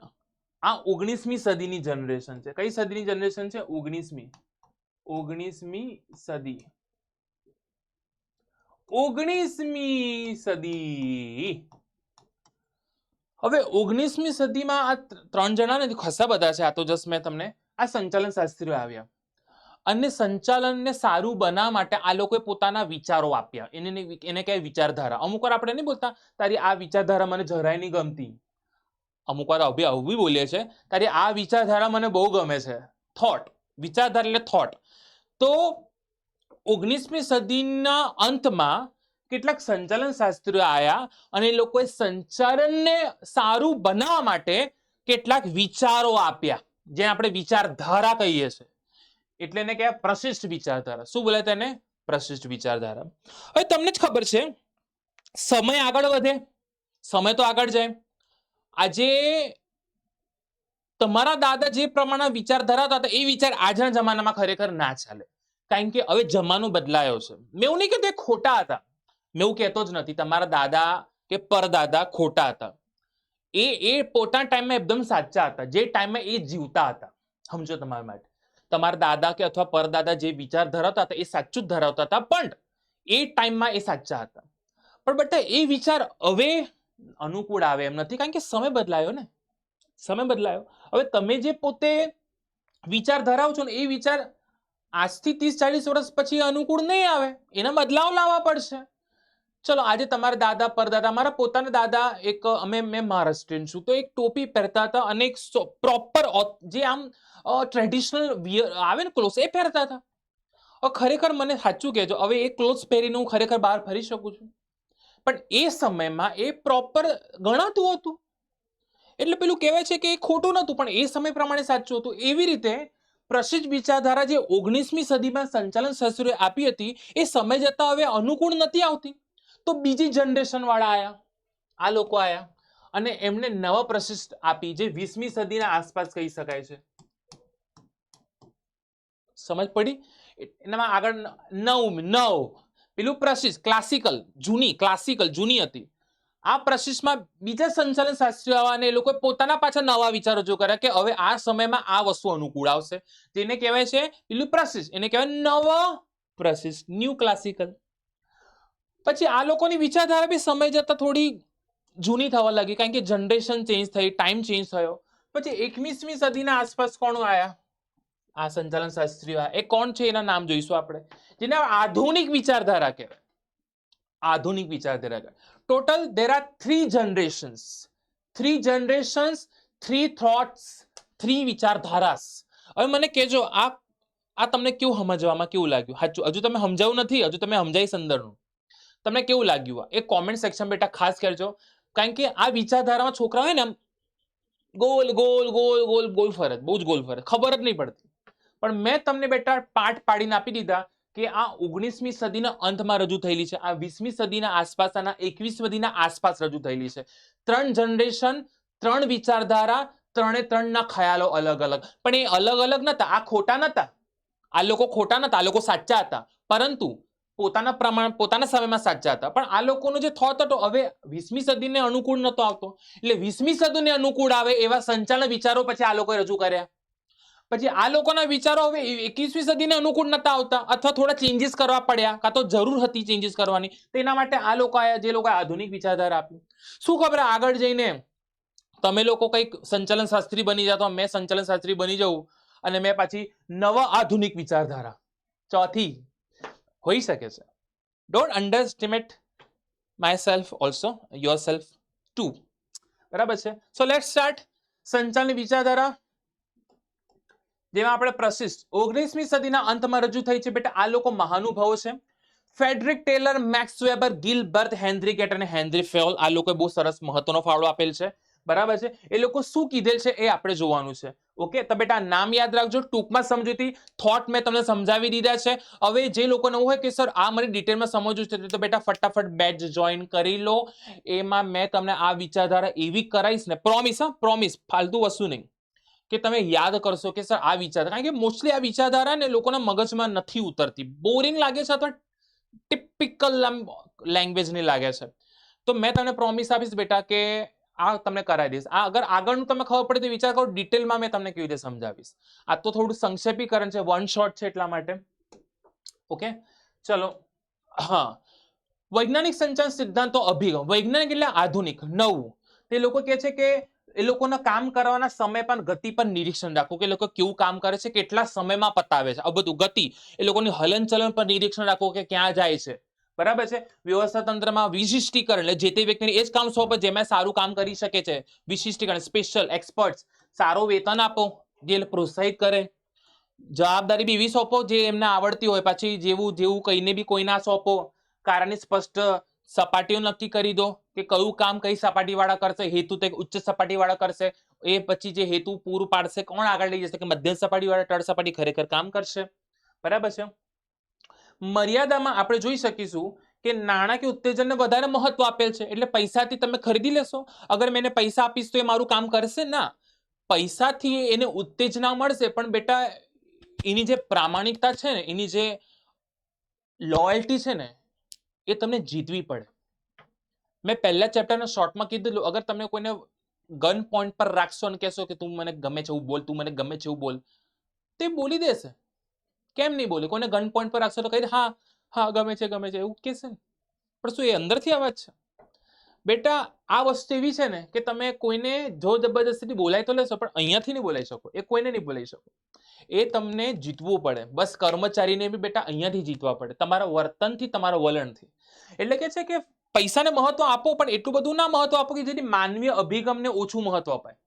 આ 19મી સદીની જનરેશન છે. કઈ સદીની જનરેશન છે? 19મી સદી. 19મી સદી. હવે 19મી સદીમાં આ 3 જણા ને ખાસા બધા છે. આ તો જસ્ટ મેં તમને આ સંચાલન શાસ્ત્રીઓ આવ્યા અને સંચાલનને સારું બનાવવા માટે આ લોકોએ પોતાના વિચારો આપ્યા. એને કહેવાય વિચારધારા. અમુક વાર આપણે નહીં બોલતા તારી આ વિચારધારા મને જરાય નહીં ગમતી, અમુક વાર આવું બી બોલીએ છે, તારી આ વિચારધારા મને બહુ ગમે છે. થોટ, વિચારધારા એટલે થોટ. તો 19મી સદીના અંતમાં કેટલાક સંચાલન શાસ્ત્રીઓ આયા અને એ લોકોએ સંચાલનને સારું બનાવવા માટે કેટલાક વિચારો આપ્યા, જે આપણે વિચારધારા કહીએ છીએ. એટલે એને કહેવાય પ્રશિષ્ટ વિચારધારા. શું બોલે તેને? પ્રશિષ્ટ વિચારધારા. હવે તમને જ ખબર છે, સમય આગળ વધે, સમય તો આગળ જાય. આજે તમારા દાદા જે પ્રમાણે વિચાર ધરાવતા હતા એ વિચાર આજના જમાનામાં ખરેખર ના ચાલે, કારણ કે હવે જમાનો બદલાયો છે. મેં એવું નહીં કે તે ખોટા હતા, મેં એવું કહેતો જ નથી તમારા દાદા કે પરદાદા ખોટા હતા. એ પોતાના ટાઈમમાં એકદમ સાચા હતા, જે ટાઈમમાં એ જીવતા હતા. સમજો તમારા માટે, તમારા દાદા કે અથવા પરદાદા જે વિચાર ધરાવતા હતા એ સાચું જ ધરાવતા હતા, પણ એ ટાઈમમાં એ સાચા હતા. પણ બેટા એ વિચાર હવે અનુકૂળ આવે એમ નથી, કારણ કે સમય બદલાયો ને, સમય બદલાયો. હવે તમે જે પોતે વિચાર ધરાવો છો ને એ વિચાર આજથી 30-40 વર્ષ પછી અનુકૂળ નહીં આવે, એના બદલાવ લાવવા પડશે. ચલો આજે તમારા દાદા પરદાદા, મારા પોતાના દાદા મેં મહારાષ્ટ્રીયન છું, તો એક ટોપી પહેરતા હતા અને એક પ્રોપર જે આમ ટ્રેડિશનલ આવે ને ક્લોથ એ પહેરતા હતા. ખરેખર મને સાચું કહેજો, હવે એ ક્લોથ્સ પહેરીને હું ખરેખર બહાર ફરી શકું છું? પણ એ સમયમાં એ પ્રોપર ગણાતું હતું, એટલે પેલું કહેવાય છે કે એ ખોટું નતું, પણ એ સમય પ્રમાણે સાચું હતું. એવી રીતે પ્રસિદ્ધ વિચારધારા જે 19મી સદીમાં સંચાલન શાસ્ત્રીઓએ આપી હતી એ સમય જતા હવે અનુકૂળ નથી આવતી. તો બીજી જનરેશન વાળા આયા, આ લોકો આયા અને એમને નવા પ્રશિષ્ટ આપી, જે 20મી સદીના આસપાસ કહી શકાય છે. સમજ પડી? એનામાં આગળ નવ પેલું પ્રશિષ્ટ ક્લાસિકલ જૂની હતી. આ પ્રશિષ્ટમાં બીજા સંચાલન શાસ્ત્રીઓ આવ્યા અને એ લોકોએ પોતાના પાછા નવા વિચારો રજૂ કર્યા કે હવે આ સમયમાં આ વસ્તુ અનુકૂળ આવશે, જેને કહેવાય છે પેલું પ્રશિષ્ટ, એને કહેવાય નવ પ્રશિષ્ટ, ન્યૂ ક્લાસિકલ. પછી આ લોકોની વિચારધારા બી સમય જતા થોડી જૂની થવા લાગી, કારણ કે જનરેશન ચેન્જ થઈ, ટાઈમ ચેન્જ થયો. પછી 21મી સદીના આસપાસ કોણ આયા? આ સંચાલન શાસ્ત્રીઓ. એ કોણ છે એના નામ જોઈશું આપણે, જેને આધુનિક વિચારધારા કહેવાય. આધુનિક વિચારધારા. Total there are 3 generations, 3 thoughts, 3 વિચારધારાસ. હવે મને કહેજો આ તમને કેવું સમજવામાં કેવું લાગ્યું? હજુ તમે સમજાવું નથી, હજુ તમે સમજાઈશ અંદરનું. તમને કેવું લાગ્યું? એ કોમેન્ટ સેક્શન બેટા ખાસ કરજો, કારણ કે આ વિચારધારામાં છોકરા હોય ને આમ goal goal goal goal goal ફરે, બહુ જ ગોલ ફરે, ખબર જ નહીં પડતી. પણ મેં તમને બેટા પાઠ પાડીને આપી દીધા કે આ 19મી સદીના અંતમાં રજૂ થયેલી છે, આ 20મી સદીના આસપાસ અને 21મી સદીના આસપાસ રજૂ થયેલી છે. 3 જનરેશન, 3 વિચારધારા, 3ના ખ્યાલો અલગ અલગ. પણ એ અલગ અલગ નતા, આ ખોટા નતા, આ લોકો ખોટા નતા, આ લોકો સાચા હતા, પરંતુ પોતાના સમયમાં સાચા હતા. પણ આ લોકોનો જે થોટ હતો હવે 20મી સદીને અનુકૂળ નતો આવતો, એટલે 20મી સદીને અનુકૂળ આવે એવા સંચાલન વિચારો પછી આ લોકોએ રજૂ કર્યા. પછી આ લોકોના વિચારો હવે 21મી સદીને અનુકૂળ નતા આવતા, અથવા થોડા ચેન્જીસ કરવા પડ્યા, કાં તો જરૂર હતી ચેન્જીસ કરવાની. તેના માટે આ લોકો આયા, જે લોકોએ આધુનિક વિચારધારા આપી. શું ખબર આગળ જઈને તમે લોકો કંઈક સંચાલન શાસ્ત્રી બની જાતો, મેં સંચાલન શાસ્ત્રી બની જાઉં અને મેં પાછી નવા આધુનિક વિચારધારા ચોથી હોઈ શકે છે. Don't underestimate myself also, yourself too. બરાબર છે? So let's start. સંચાલન વિચારધારા જેમાં આપણે પ્રશિષ્ટ 19મી સદીના અંતમાં રજૂ થઈ છે. બેટા આ લોકો મહાનુભાવો છે. Frederick Taylor, Max Weber, Gilbert, Henry Gantt અને હેનરી ફેલ, આ લોકોએ બહુ સરસ મહત્વનો ફાળો આપેલ છે. બરાબર છે? એ લોકો શું કીધેલ છે એ આપણે જોવાનું છે. ઓકે, તો બેટા નામ યાદ રાખજો, ટૂંકમાં સમજૂતી થોટ મેં તમને સમજાવી દીધા છે. હવે જે લોકોને એવું હોય કે સર આ મને ડિટેલમાં સમજવું છે, તો બેટા ફટાફટ બેચ જોઈન કરી લો. એમાં મેં તમને આ વિચારધારા એવી કરાઈશ ને, પ્રોમિસ, પ્રોમિસ, ફાલતુ વસ્તુ નહીં, કે તમે યાદ કરશો કે સર આ વિચારધારા, કારણ કે મોસ્ટલી આ વિચારધારા ને લોકોના મગજમાં નથી ઉતરતી, બોરિંગ લાગે છે અથવા ટિપિકલ લેંગ્વેજની લાગે છે. તો મેં તમને પ્રોમિસ આપીશ બેટા કે આ તમને કરાવી દઈશ. આ અગર આગળનું તમે ખબર પડે તો વિચાર કરો, ડિટેલમાં મેં તમને કેવી રીતે સમજાવીશ. આ તો થોડું સંક્ષેપીકરણ છે, વન શોટ છે, એટલા માટે. ઓકે, ચલો. હા, વૈજ્ઞાનિક સંચાલન સિદ્ધાંતો અભિગમ. વૈજ્ઞાનિક એટલે આધુનિક, નવું. તે લોકો કહે છે કે એ લોકોના કામ કરવાના સમય પર ગતિ પર નિરીક્ષણ રાખવું, કે લોકો કેવું કામ કરે છે, કેટલા સમયમાં પતાવે છે, આ બધું ગતિ. એ લોકોની હલનચલન પર નિરીક્ષણ રાખવું કે ક્યાં જાય છે. બરાબર છે. વ્યવસ્થા તંત્રમાં વિશિષ્ટીકરણ એટલે જે તે વ્યક્તિને એ જ કામ સોંપો જેમાં સારું કામ કરી શકે છે. વિશિષ્ટીકરણ સ્પેશિયલ એક્સપર્ટ્સ, સારું વેતન આપો જે પ્રોત્સાહિત કરે. જવાબદારી બી એવી સોંપો જે એમને આવડતી હોય. પછી જેવું જેવું કહીને બી કોઈ ના સોંપો. કારણની સ્પષ્ટ સપાટીઓ નક્કી કરી દો કે કયું કામ કઈ સપાટીવાળા કરશે. હેતુ તે ઉચ્ચ સપાટીવાળા કરશે. એ પછી જે હેતુ પૂરું પાડશે કોણ આગળ લઈ જશે કે મધ્યમ સપાટીવાળા તળ સપાટી ખરેખર કામ કરશે. બરાબર છે. મર્યાદામાં આપણે જોઈ શકીશું કે નાણાકીય ઉત્તેજનને વધારે મહત્વ આપેલ છે. એટલે પૈસાથી તમે ખરીદી લેશો, અગર મેં એને પૈસા આપીશ તો એ મારું કામ કરશે ના. પૈસાથી એને ઉત્તેજના મળશે, પણ બેટા એની જે પ્રામાણિકતા છે ને, એની જે લોયલ્ટી છે ને, એ તમને જીતવી પડે. મેં પહેલા ચેપ્ટરના શોર્ટમાં કીધેલું, અગર તમે કોઈને ગન પોઈન્ટ પર રાખશો અને કહેશો કે તું મને ગમે છે એવું બોલ, તું મને ગમે છે એવું બોલ, તે બોલી દેશે. કેમ નહીં બોલે? કોઈને ગન પોઈન્ટ પર રાખશો તો કહી દે હા હા ગમે છે એવું કહેશે ને. પણ શું એ અંદરથી અવાજ છે? બેટા આ વસ્તુ એવી છે ને કે તમે કોઈને જો જબરદસ્તીથી બોલાય તો લેશો, પણ અહીંયાથી નહીં બોલાવી શકો. એ કોઈને નહીં બોલાવી શકો. એ તમને જીતવું પડે. બસ કર્મચારીને બી બેટા અહીંયાથી જીતવા પડે, તમારા વર્તનથી, તમારા વલણથી. એટલે કે છે કે પૈસાને મહત્વ આપો, પણ એટલું બધું ના મહત્વ આપો કે જેથી માનવીય અભિગમને ઓછું મહત્વ અપાય.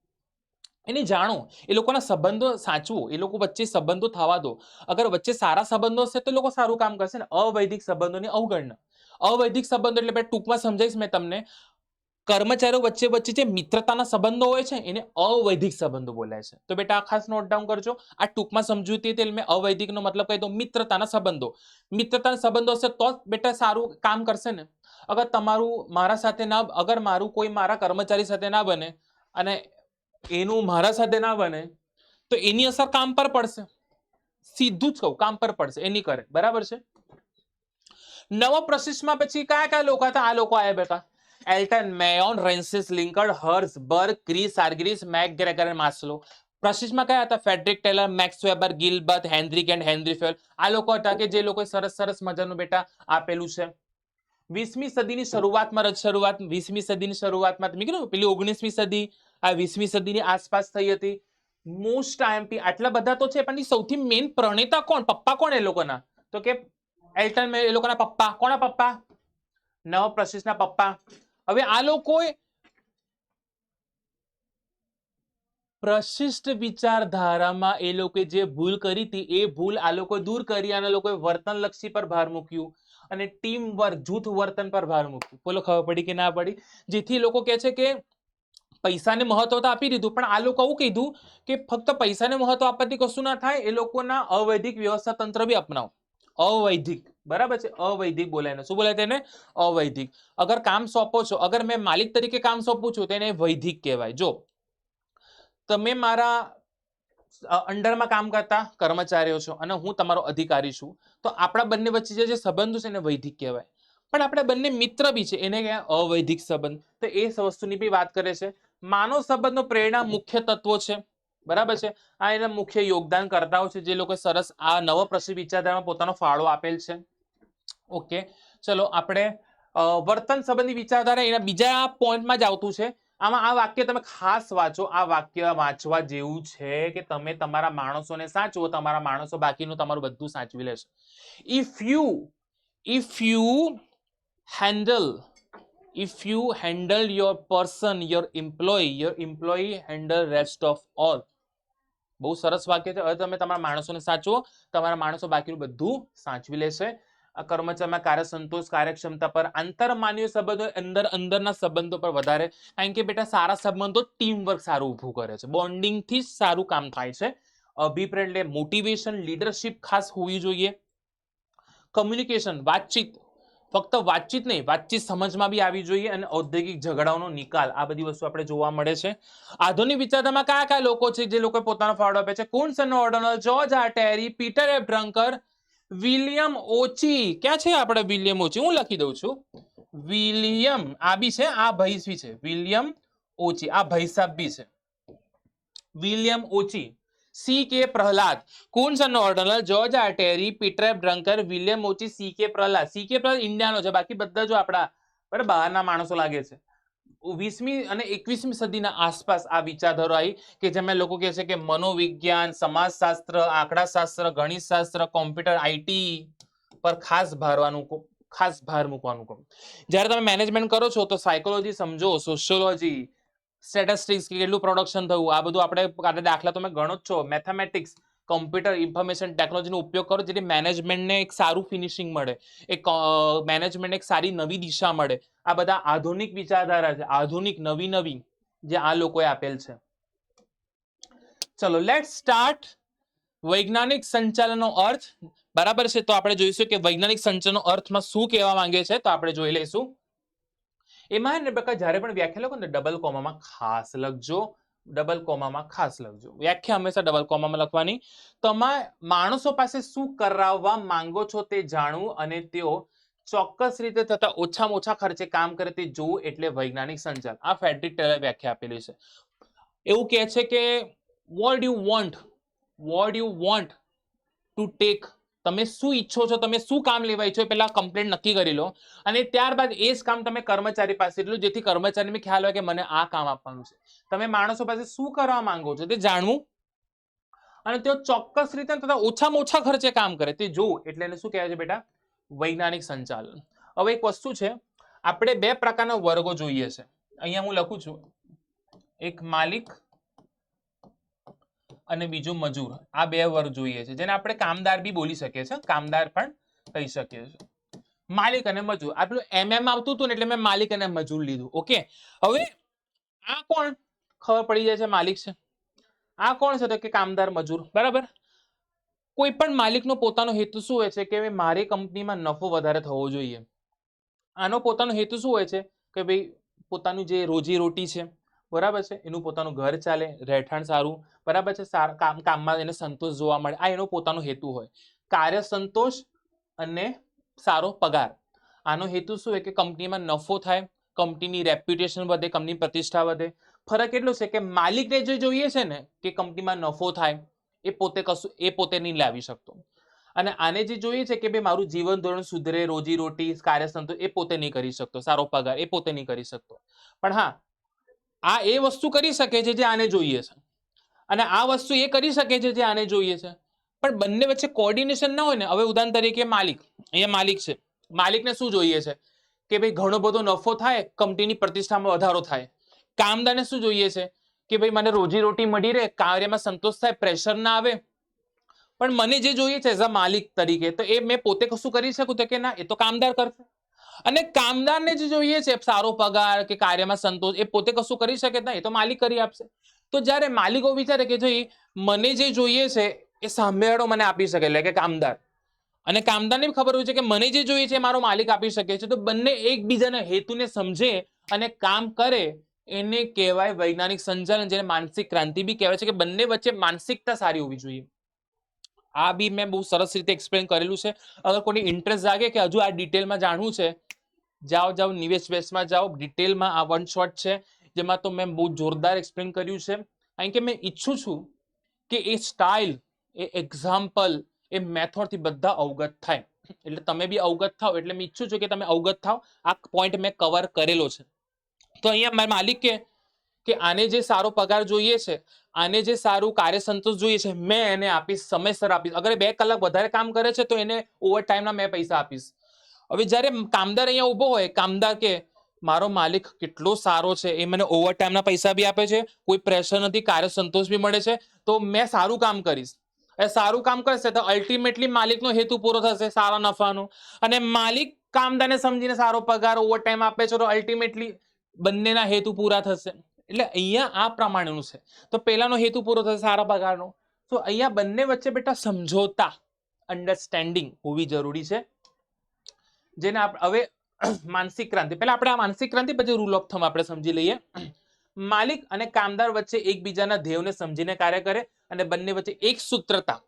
એને જાણો, એ લોકોના સંબંધો સાચવો, એ લોકો વચ્ચે સંબંધો થવા દો. અગર વચ્ચે સારા સંબંધો હશે તો લોકો સારું કામ કરશે ને. અવૈધિક સંબંધોની અવગણના. અવૈધિક સંબંધો એટલે ટૂંકમાં સમજાઈશ મેં તમને. કર્મચારીઓ વચ્ચે વચ્ચે જે મિત્રતાના સંબંધો હોય છે એને અવૈધિક સંબંધો બોલાય છે. તો બેટા આ ખાસ નોટ ડાઉન કરજો. આ ટૂંકમાં સમજૂતી હતી એટલે મેં અવૈધિકનો મતલબ કહી દઉં, મિત્રતાના સંબંધો. મિત્રતાના સંબંધો હશે તો જ બેટા સારું કામ કરશે ને. અગર તમારું મારા સાથે ના, અગર મારું કોઈ મારા કર્મચારી સાથે ના બને અને એનું મારા સાથે ના બને તો એની અસર કામ પર પડશે. સીધું જ કહું, કામ પર પડશે. એની કરે. બરાબર છે. નવા પ્રશિષ્ટમાં પછી કયા કયા લોકો હતા? આ લોકો આયા બેટા. એલ્ટન, મેયોન, રેન્સિસ લિંકન, હર્ઝબર્ગ, ક્રિસ આર્ગિસ, મેકગ્રેગર અને માસ્લો. પ્રશિષ્ટમાં કયા હતા? Frederick Taylor, Max Weber, Gilbert, Henrik and Henry Fayol. આ લોકો હતા કે જે લોકોએ સરસ સરસ મજાનું બેટા આપેલું છે. 20મી સદીની શરૂઆતમાં 20મી સદીની શરૂઆતમાં મેં કીધું પેલી 19મી સદી આ 20મી સદીની આસપાસ થઈ હતી. મોસ્ટ આઈએમપી આટલા બધા તો છે, પણ સૌથી મેઇન પ્રણેતા કોણ? પપ્પા કોણ એ લોકોના? તો કે એલ્ટન, એ લોકોના પપ્પા. કોના પપ્પા? નવ પ્રશિષ્ટના પપ્પા. હવે આ લોકોએ પ્રશિષ્ટ વિચારધારામાં એ લોકોએ જે ભૂલ કરી હતી એ ભૂલ આ લોકો દૂર કરી અને લોકોએ વર્તનલક્ષી પર ભાર મૂક્યું અને ટીમ વર્ક, જૂથ વર્તન પર ભાર મૂક્યું. બોલો ખબર પડી કે ના પડી? જેથી લોકો કહે છે કે પૈસાને મહત્વ તો આપી દીધું, પણ આ લોકો આવું કીધું કે ફક્ત પૈસાને મહત્વ આપવાથી કશું ના થાય, એ લોકોના અવૈધિક વ્યવસ્થા તંત્ર બી અપનાવો. અવૈધિક. બરાબર છે. અવૈધિક બોલાય ને. શું બોલાય તેને? અવૈધિક. અગર કામ સોંપો છો, અગર મેં માલિક તરીકે કામ સોંપું છું તેને વૈધિક કહેવાય. જો તમે મારા અંડરમાં કામ કરતા કર્મચારીઓ છો અને હું તમારો અધિકારી છું, તો આપણા બંને વચ્ચે જે સંબંધો છે એને વૈધિક કહેવાય. પણ આપણે બંને મિત્ર બી છે, એને કહેવાય અવૈધિક સંબંધ. તો એ વસ્તુની બી વાત કરે છે. માનવ સંબંધનો પ્રેરણા મુખ્ય તત્વો છે. બરાબર છે. આ એના મુખ્ય યોગદાન કરતાઓ છે જે લોકો સરસ આ નવ પ્રસિદ્ધ વિચારધારામાં પોતાનો ફાળો આપેલ છે. ઓકે, ચલો આપણે વર્તન સંબંધી વિચારધારા એના બીજા પોઈન્ટમાં જ આવતું છે. આમાં આ વાક્ય તમે ખાસ વાંચો. આ વાક્ય વાંચવા જેવું છે કે તમે તમારા માણસોને સાચવો, તમારા માણસો બાકીનું તમારું બધું સાચવી લેશે. if you handle your person, your employee handle rest of all. બહુ સરસ વાક્ય છે. હવે તમે તમારા માણસોને સાચવો, તમારા માણસો બાકીનું બધું સાચવી લેશે. કર્મચારીમાં કાર્ય સંતોષ, કાર્યક્ષમતા પર, આંતરમાનવીય સંબંધો, અંદરના સંબંધો પર વધારે. કારણ કે બેટા સારા સંબંધો ટીમ વર્ક સારું ઊભું કરે છે. બોન્ડિંગ થી જ સારું કામ થાય છે. અભિપ્રાય એટલે મોટિવેશન, લીડરશિપ ખાસ હોવી જોઈએ. કમ્યુનિકેશન, વાતચીત, ફક્ત વાતચીત નહીં, વાતચીત સમજમાં બી આવી જોઈએ અને ઔદ્યોગિક ઝઘડાઓનો નિકાલ. આ બધી વસ્તુ આપણે જોવા મળે છે. આધુનિક વિચારધારામાં કયા કયા લોકો છે જે લોકો પોતાનો ફાળો આપે છે? કુન્સ અને O'Donnell, George R Terry, Peter F Drucker, William Ouchi. ક્યાં છે આપણે વિલિયમ ઓચી? હું લખી દઉં છું. વિલિયમ આ બી છે, આ ભાઈ બી છે. વિલિયમ ઓચી, આ ભાઈ સાહેબ બી છે. William Ouchi, C K Prahalad, Koontz અને O'Donnell, George R Terry, Peter F Drucker, William Ouchi, C K Prahalad. C K Prahlad ઇન્ડિયાનો છે, બાકી બધા જો આપણા બરાબર બહારના માણસો લાગે છે. 20મી અને 21મી સદીના આસપાસ આ વિચારધારા આવી કે જેમાં લોકો કહે છે કે મનોવિજ્ઞાન, સમાજશાસ્ત્ર, આંકડાશાસ્ત્ર, ગણિતશાસ્ત્ર, કોમ્પ્યુટર, આઈટી પર ખાસ ખાસ ભાર મૂકવાનું કહું. જ્યારે તમે મેનેજમેન્ટ કરો છો તો સાયકોલોજી સમજો, સોશિયોલોજી, સ્ટેટિસ્ટિક્સ, કેટલું પ્રોડક્શન થયું, આ બધું આપણે દાખલા તમે ગણો જ છો, મેથેમેટિક્સ, કમ્પ્યુટર, ઇન્ફોર્મેશન ટેકનોલોજીનો ઉપયોગ કરો જેથી મેનેજમેન્ટને એક સારું ફિનિશિંગ મળે, એક મેનેજમેન્ટ એક સારી નવી દિશા મળે. આ બધા આધુનિક વિચારધારા છે, આધુનિક નવી જે આ લોકોએ આપેલ છે. ચલો લેટ્સ સ્ટાર્ટ. વૈજ્ઞાનિક સંચાલનનો અર્થ, બરાબર છે, તો આપણે જોઈશું કે વૈજ્ઞાનિક સંચાલનનો અર્થમાં શું કહેવા માંગે છે, તો આપણે જોઈ લઈશું. એમાં ને બકા જ્યારે પણ વ્યાખ્યા લખો ને ડબલ કોમામાં ખાસ લખજો, ડબલ કોમામાં ખાસ લખજો. વ્યાખ્યા હંમેશા ડબલ કોમામાં લખવાની. તમે માણસો પાસે શું કરાવવા માંગો છો તે જાણવું અને તેઓ ચોક્કસ રીતે થતા ઓછામાં ઓછા ખર્ચે કામ કરે તે જોવું એટલે વૈજ્ઞાનિક સંચાલન. આ ફેડરિક ટેલરે વ્યાખ્યા આપેલી છે. એવું કહે છે કે what you want to take, તમે શું ઈચ્છો છો, તમે શું કામ લેવા ઈચ્છો પેલા કમ્પ્લેન્ટ નક્કી કરી લો અને ત્યારબાદ એ જ કામ તમે કર્મચારી પાસે લો જેથી કર્મચારીને ખ્યાલ હોય કે મને આ કામ આપવાનું છે. તમે માણસો પાસે શું કરવા માંગો છો તે જાણવું અને તેઓ ચોક્કસ રીતે તથા ઓછામાં ઓછા ખર્ચે કામ કરે તે જોવું એટલે એને શું કહેવાય છે બેટા? વૈજ્ઞાનિક સંચાલન. હવે એક વસ્તુ છે, આપણે બે પ્રકારના વર્ગો જોઈએ છે. અહીંયા હું લખું છું, એક માલિક અને બીજું મજૂર. આ બે વર્ગ જોઈએ છે જેને આપણે કામદાર બી બોલી શકીએ છીએ, કામદાર પણ કહી શકીએ છીએ. માલિક અને મજૂર, આટલું એમ આવતું હતું ને એટલે મેં માલિક અને મજૂર લીધું. ઓકે, હવે આ કોણ ખબર પડી જાય છે માલિક છે, આ કોણ છે તો કે કામદાર મજૂર. બરાબર. કોઈ પણ માલિકનો પોતાનો હેતુ શું હોય છે કે મારી કંપનીમાં નફો વધારે થવો જોઈએ. આનો પોતાનો હેતુ શું હોય છે કે ભાઈ પોતાનું જે રોજી રોટી છે, બરાબર છે, એનું પોતાનું ઘર ચાલે, રહેઠાણ સારું, બરાબર છે, કામમાં એને સંતોષ જોવા મળે, આ એનો પોતાનો હેતુ હોય. કાર્ય સંતોષ અને સારો પગાર, આનો હેતુ શું હોય કે કંપનીમાં નફો થાય, કંપનીની રેપ્યુટેશન વધે, કંપની પ્રતિષ્ઠા વધે. ફરક એટલો છે કે માલિકને જે જોઈએ છે ને કે કંપનીમાં નફો થાય એ પોતે નહીં લાવી શકતો, અને આને જે જોઈએ છે કે ભાઈ મારું જીવન ધોરણ સુધરે, રોજી રોટી, કાર્ય સંતોષ એ પોતે નહીં કરી શકતો, સારો પગાર એ પોતે નહીં કરી શકતો. પણ હા, આ એ વસ્તુ કરી શકે છે જે આને જોઈએ છે અને આ વસ્તુ એ કરી શકે છે જે આને જોઈએ છે, પણ બંને વચ્ચે કોર્ડિનેશન ના હોય ને. હવે ઉદાહરણ તરીકે માલિક, અહીંયા માલિક છે, માલિકને શું જોઈએ છે કે ભાઈ ઘણો બધો નફો થાય, કંપનીની પ્રતિષ્ઠામાં વધારો થાય. કામદારને શું જોઈએ છે કે ભાઈ મને રોજી રોટી મળી રહે, કાર્યમાં સંતોષ થાય, પ્રેશર ના આવે. પણ મને જે જોઈએ છે એઝ અ માલિક તરીકે તો એ મેં પોતે કશું કરી શકું તો કે ના, એ તો કામદાર કરશે. અને કામદારને જે જોઈએ છે સારો પગાર કે કાર્યમાં સંતોષ એ પોતે કશું કરી શકે ના, એ તો માલિક કરી આપશે. તો જ્યારે માલિકો વિચારે કે ભાઈ મને જે જોઈએ છે એ સામેવાળો મને આપી શકે એટલે કે કામદાર, અને કામદારને બી ખબર હોય છે કે મને જે જોઈએ છે મારો માલિક આપી શકે છે, તો બંને એકબીજાના હેતુને સમજે અને કામ કરે એને કહેવાય વૈજ્ઞાનિક સંચાલન, જેને માનસિક ક્રાંતિ બી કહેવાય છે. કે બંને વચ્ચે માનસિકતા સારી હોવી જોઈએ. આ બી મેં બહુ સરસ રીતે એક્સપ્લેન કરેલું છે. અગર કોઈને ઇન્ટરેસ્ટ લાગે કે હજુ આ ડિટેલમાં જાણવું છે, જાઓ નિવેશ બેસમાં જાઓ, ડિટેલમાં આ વન શોટ છે જેમાં તો મેં બહુ જોરદાર એક્સપ્લેન કર્યું છે. કારણ કે મેં ઈચ્છું છું કે એ સ્ટાઇલ, એ એક્ઝામ્પલ, એ મેથડથી બધા અવગત થાય, એટલે તમે બી અવગત થાવ, એટલે મેં ઈચ્છું છું કે તમે અવગત થાવ. આ પોઈન્ટ મેં કવર કરેલો છે. તો અહીંયા માલિક કે આને જે સારો પગાર જોઈએ છે, આને જે સારું કાર્ય સંતોષ જોઈએ છે, મેં એને આપીશ, સમયસર આપીશ. અગર 2 કલાક વધારે કામ કરે છે તો એને ઓવર ટાઈમના મેં પૈસા આપીશ. હવે જ્યારે કામદાર અહીંયા ઉભો હોય, કામદાર કે મારો માલિક કેટલો સારો છે, એ મને ઓવર ટાઈમના પૈસા બી આપે છે, કોઈ પ્રેશર નથી, કાર્ય સંતોષ બી મળે છે, તો મેં સારું કામ કરીશ. એ સારું કામ કરશે તો અલ્ટિમેટલી માલિકનો હેતુ પૂરો થશે, સારા નફાનો. અને માલિક કામદારને સમજીને સારો પગાર, ઓવર ટાઈમ આપે છે તો અલ્ટિમેટલી બંનેના હેતુ પૂરા થશે. એટલે અહીંયા આ પ્રમાણેનું છે. તો પહેલાનો હેતુ પૂરો થશે સારા પગારનો. તો અહીંયા બંને વચ્ચે બેટા સમજોતા, અન્ડરસ્ટેન્ડિંગ હોવી જરૂરી છે. જેને હવે માનસિક ક્રાંતિ, પહેલા આપણે આ માનસિક ક્રાંતિ પછી રૂલ ઓફ થમ આપણે સમજી લઈએ. માલિક અને કામદાર વચ્ચે એકબીજાના ધ્યેયોને સમજીને કાર્ય કરે અને બંને વચ્ચે એક સૂત્રતા,